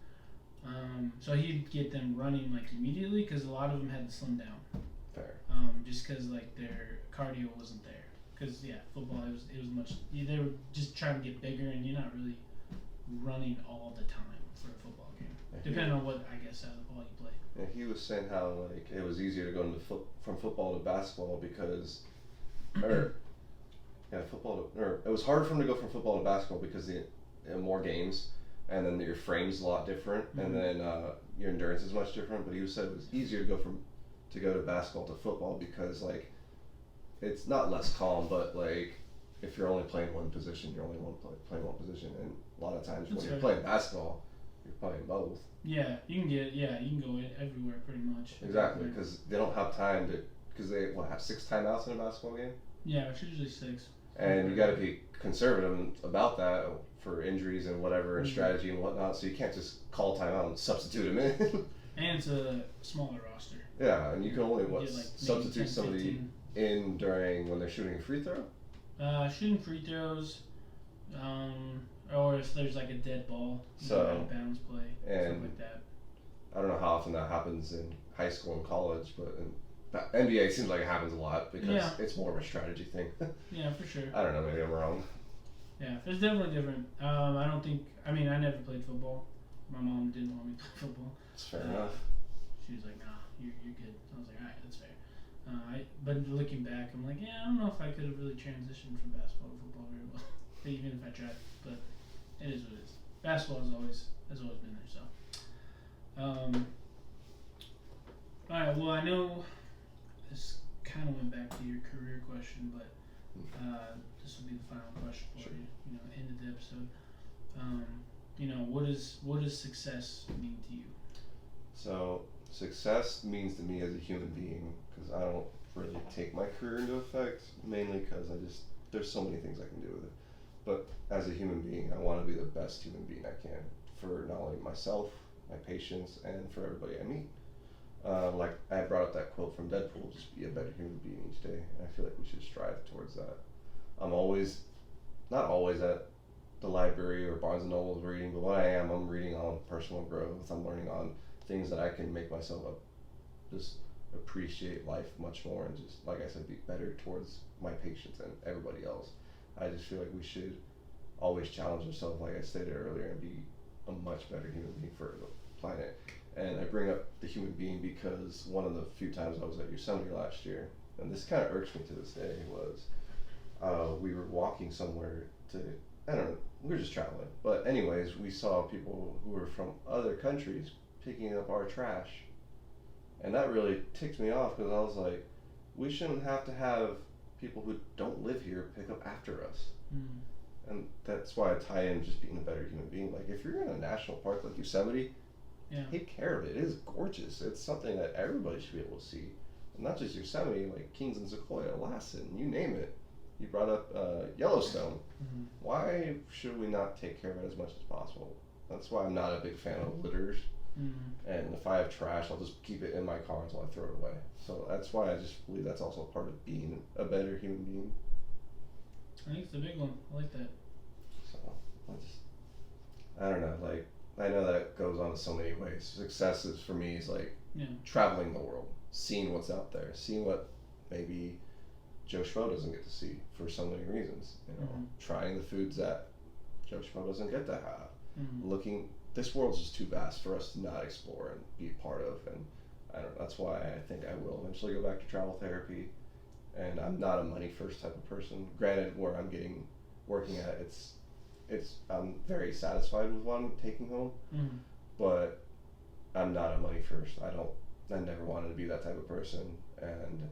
So he'd get them running like immediately, because a lot of them had to slim down. Fair. Just because like their cardio wasn't there. Because football it was much. They were just trying to get bigger, and you're not really running all the time for a football game, depending on what side of the ball you play. Yeah, he was saying how like it was easier to go into from football to basketball because, it was harder for him to go from football to basketball because they had more games, and then your frame's a lot different, and then your endurance is much different. But he said it was easier to go to basketball to football because like it's not less calm, but like if you're only playing one position, you're only playing one position, and a lot of times when you're playing basketball, you're playing both. Yeah, you can go everywhere pretty much. Exactly, because they don't have time because they have 6 timeouts in a basketball game. Yeah, it's usually 6. And you got to be conservative about that for injuries and whatever, and strategy and whatnot. So you can't just call timeout and substitute him in. And it's a smaller roster. Yeah, and you can only You get, like, maybe substitute 10, somebody 15. in during when they're shooting a free throw. Shooting free throws, or if there's like a dead ball, So, out of bounds play, and stuff like that. I don't know how often that happens in high school and college, but in the NBA seems like it happens a lot because Yeah. it's more of a strategy thing. Yeah, for sure. I don't know, maybe I'm wrong. Yeah, it's definitely different. I don't think. I mean, I never played football. My mom didn't want me to play football. It's fair enough. She was like, "Nah, you're good." I was like, "All right, that's fair." But looking back, I'm like, yeah, I don't know if I could have really transitioned from basketball to football very well, even if I tried. But it is what it is. Basketball has always been there. So, all right. Well, I know this kind of went back to your career question, but this will be the final question for Sure. you. You know, end of the episode. What does success mean to you? So, success means to me as a human being, because I don't really take my career into effect, mainly because there's so many things I can do with it. But as a human being, I want to be the best human being I can for not only myself, my patients, and for everybody I meet. Like I brought up that quote from Deadpool, just be a better human being each day. And I feel like we should strive towards that. I'm not always at the library or Barnes and Noble reading, but when I am, I'm reading on personal growth. I'm learning on things that I can make myself just appreciate life much more and just, like I said, be better towards my patients and everybody else. I just feel like we should always challenge ourselves, like I stated earlier, and be a much better human being for the planet. And I bring up the human being because one of the few times I was at Yosemite last year, and this kind of irks me to this day, was we were walking somewhere I don't know, we were just traveling. But anyways, we saw people who were from other countries picking up our trash. And that really ticked me off because I was like, we shouldn't have to have people who don't live here pick up after us. And that's why I tie in just being a better human being. Like if you're in a national park like Yosemite, take care of it. It is gorgeous. It's something that everybody should be able to see. And not just Yosemite, like Kings and Sequoia, Lassen, you name it. You brought up Yellowstone. Why should we not take care of it as much as possible? That's why I'm not a big fan of litters. And if I have trash, I'll just keep it in my car until I throw it away. So that's why I just believe that's also part of being a better human being. I think it's a big one. I like that. So I don't know. Like I know that goes on in so many ways. Success is for me is like traveling the world, seeing what's out there, seeing what maybe Joe Schmo doesn't get to see for so many reasons. You know, trying the foods that Joe Schmo doesn't get to have. Looking, this world's just too vast for us to not explore and be part of. And I don't know. That's why I think I will eventually go back to travel therapy. And I'm not a money first type of person. Granted, where I'm working at, I'm very satisfied with what I'm taking home. But I'm not a money first. I never wanted to be that type of person. And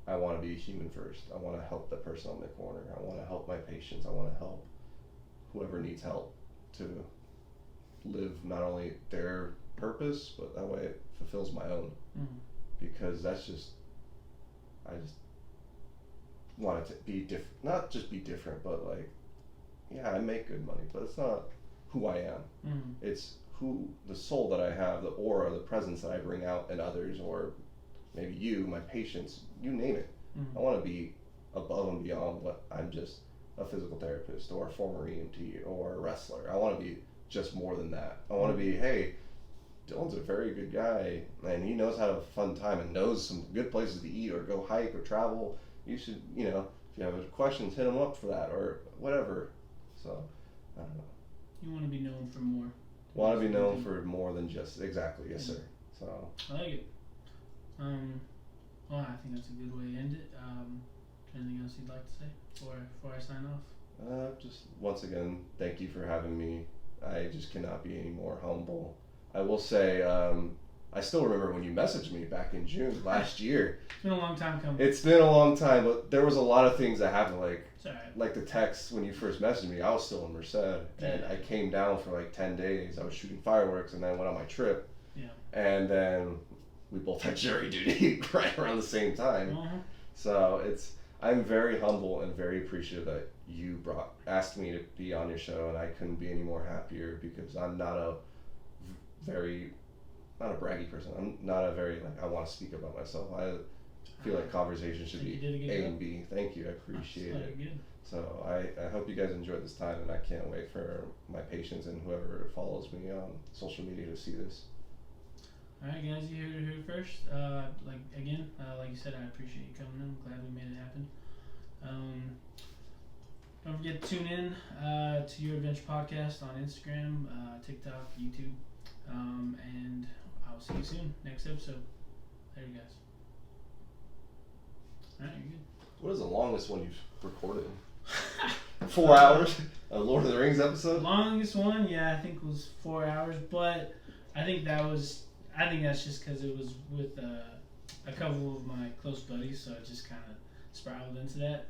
I want to be a human first. I want to help the person on the corner. I want to help my patients. I want to help whoever needs help to live not only their purpose, but that way it fulfills my own. Because I just want it to be different. Not just be different, but like, yeah, I make good money, but it's not who I am. It's the soul that I have, the aura, the presence that I bring out in others, or maybe you, my patients, you name it. I want to be above and beyond what I'm just a physical therapist or a former EMT or a wrestler. I want to be just more than that. I want to be, hey, Dylan's a very good guy and he knows how to have a fun time and knows some good places to eat or go hike or travel. You should, if you have questions, hit him up for that or whatever. So, I don't know. You want to be known for more. Want to be known for more than just, exactly, yes sir. So. I like it. Well, I think that's a good way to end it. Anything else you'd like to say before I sign off? Just once again, thank you for having me. I just cannot be any more humble. I will say, I still remember when you messaged me back in June last year. It's been a long time coming. It's been a long time, but there was a lot of things that happened. It's all right. Like the text when you first messaged me, I was still in Merced, and I came down for like 10 days. I was shooting fireworks, and then went on my trip. Yeah. And then we both had jury duty right around the same time. So I'm very humble and very appreciative that you asked me to be on your show, and I couldn't be any more happier because I'm not a very not a braggy person. I'm not a very like I want to speak about myself. I feel like conversation should be A and B. Thank you, I appreciate it. Good. So I hope you guys enjoyed this time, and I can't wait for my patients and whoever follows me on social media to see this. Alright guys, you heard it here first. Like you said, I appreciate you coming in. I'm glad we made it happen. Don't forget to tune in to Your Adventure Podcast on Instagram, TikTok, YouTube, and I'll see you soon. Next episode. Later, guys. Alright, you're good. What is the longest one you've recorded? 4 hours? A Lord of the Rings episode? Longest one, yeah, I think was 4 hours, but I think that's just because it was with a couple of my close buddies, so it just kind of spiraled into that.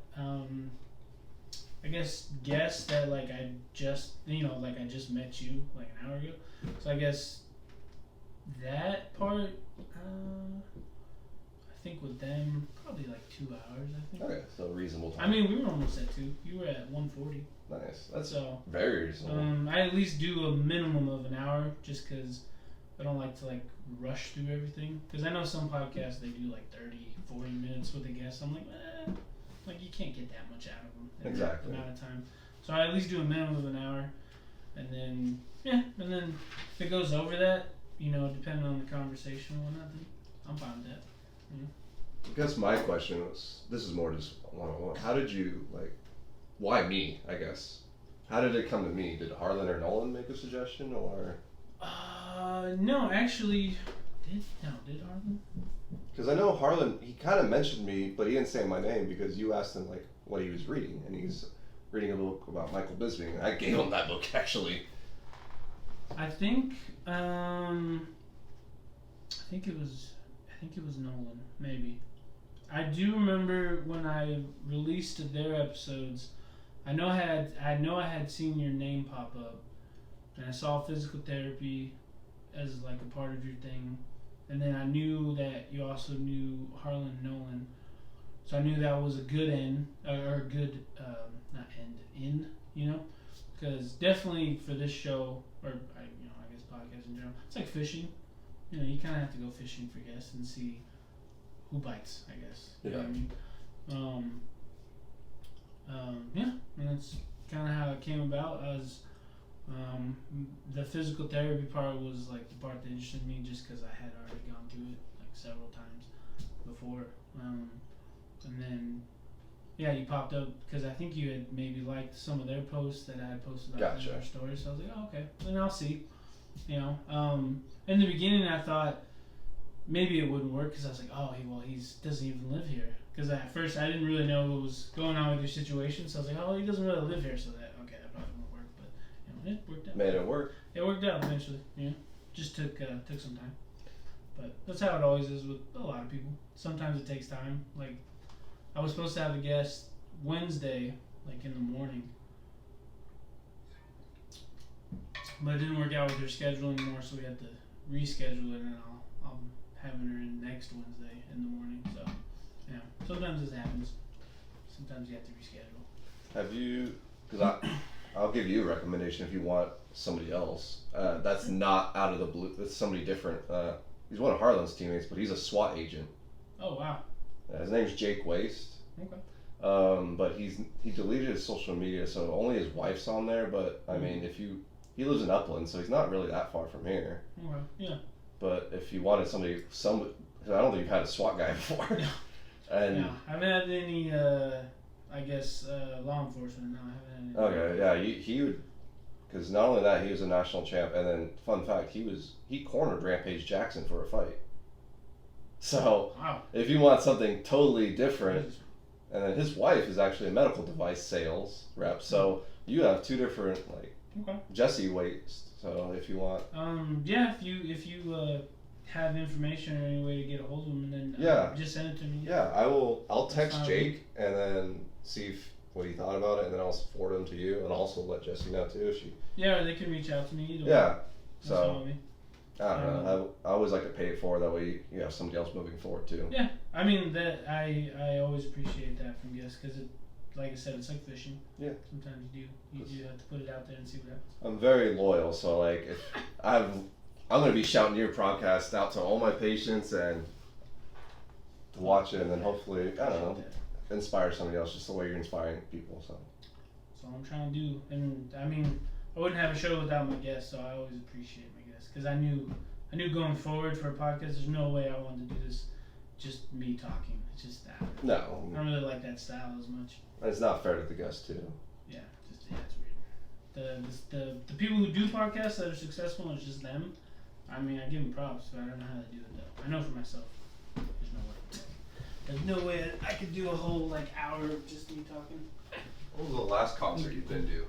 I guess that like I just met you like an hour ago, so I guess that part I think with them probably like 2 hours. I think. Okay, so reasonable time. I mean, we were almost at 2. You were at 1:40. Nice. That's so very reasonable. I at least do a minimum of an hour just because I don't like to like rush through everything. Because I know some podcasts they do like 30, 40 minutes with a guest. I'm like, like you can't get that much out of them in that amount of time. So I at least do a minimum of an hour, and then if it goes over that, depending on the conversation and whatnot, then I'm fine with that. I guess my question was, this is more just one-on-one. How did you, why me, I guess? How did it come to me? Did Harlan or Nolan make a suggestion, or? No, actually, did Harlan? Because I know Harlan, he kind of mentioned me, but he didn't say my name because you asked him, what he was reading, and he's reading a book about Michael Bisping, and I gave him that book, actually. I think it was Nolan, maybe. I do remember when I released their episodes. I know I had seen your name pop up, and I saw physical therapy as like a part of your thing, and then I knew that you also knew Harlan Nolan, so I knew that was a good end or a good not end because definitely for this show or I guess podcast in general, it's like fishing. You kind of have to go fishing for guests and see who bites, I guess. You know what I mean? And that's kind of how it came about. The physical therapy part was like the part that interested me just because I had already gone through it like several times before. And then, you popped up because I think you had maybe liked some of their posts that I had posted on their stories. So I was like, oh, okay, then I'll see. In the beginning I thought maybe it wouldn't work because I was like, oh, he doesn't even live here. Because at first I didn't really know what was going on with your situation, so I was like, oh, he doesn't really live here, so that probably won't work. But it worked out. Made it work. It worked out eventually. Just took some time. But that's how it always is with a lot of people. Sometimes it takes time. Like I was supposed to have a guest Wednesday, like in the morning. But it didn't work out with her schedule anymore, so we had to reschedule it, and I'll having her in next Wednesday in the morning. So, sometimes this happens. Sometimes you have to reschedule. Have you? Because I'll give you a recommendation if you want somebody else. That's not out of the blue. That's somebody different. He's one of Harlan's teammates, but he's a SWAT agent. Oh wow. His name's Jake Waste. Okay. But he deleted his social media, so only his wife's on there. But I mean, he lives in Upland, so he's not really that far from here. Okay. Yeah. But if you wanted somebody, I don't think you've had a SWAT guy before. No. And no, I haven't had any. I guess law enforcement. No, I haven't had any. Okay, yeah, he would, because not only that, he was a national champ, and then fun fact, he cornered Rampage Jackson for a fight. So wow. If you want something totally different, and then his wife is actually a medical device sales rep, so you have two different Jesse Waste. So if you want, if you have information or any way to get a hold of him, and then just send it to me. Yeah, I'll text Jake and then see what he thought about it, and then I'll forward him to you, and also let Jesse know too if she. Yeah, or they can reach out to me either way. Yeah, so I don't know. I always like to pay it forward. That way you have somebody else moving forward too. Yeah, I mean that I always appreciate that from guests because it, like I said, it's like fishing. Yeah. Sometimes you do have to put it out there and see what happens. I'm very loyal, so if I'm gonna be shouting your podcast out to all my patients and to watch it, and then hopefully, I don't know, inspire somebody else just the way you're inspiring people. So. That's all I'm trying to do. And I mean, I wouldn't have a show without my guests, so I always appreciate my guests because I knew going forward for a podcast, there's no way I wanted to do this just me talking. It's just that. No. I don't really like that style as much. It's not fair to the guests too. Yeah, it's weird. The people who do podcasts that are successful, it's just them. I mean, I give them props, but I don't know how to do it though. I know for myself, there's no way. There's no way I could do a whole like hour of just me talking. What was the last concert you've been to?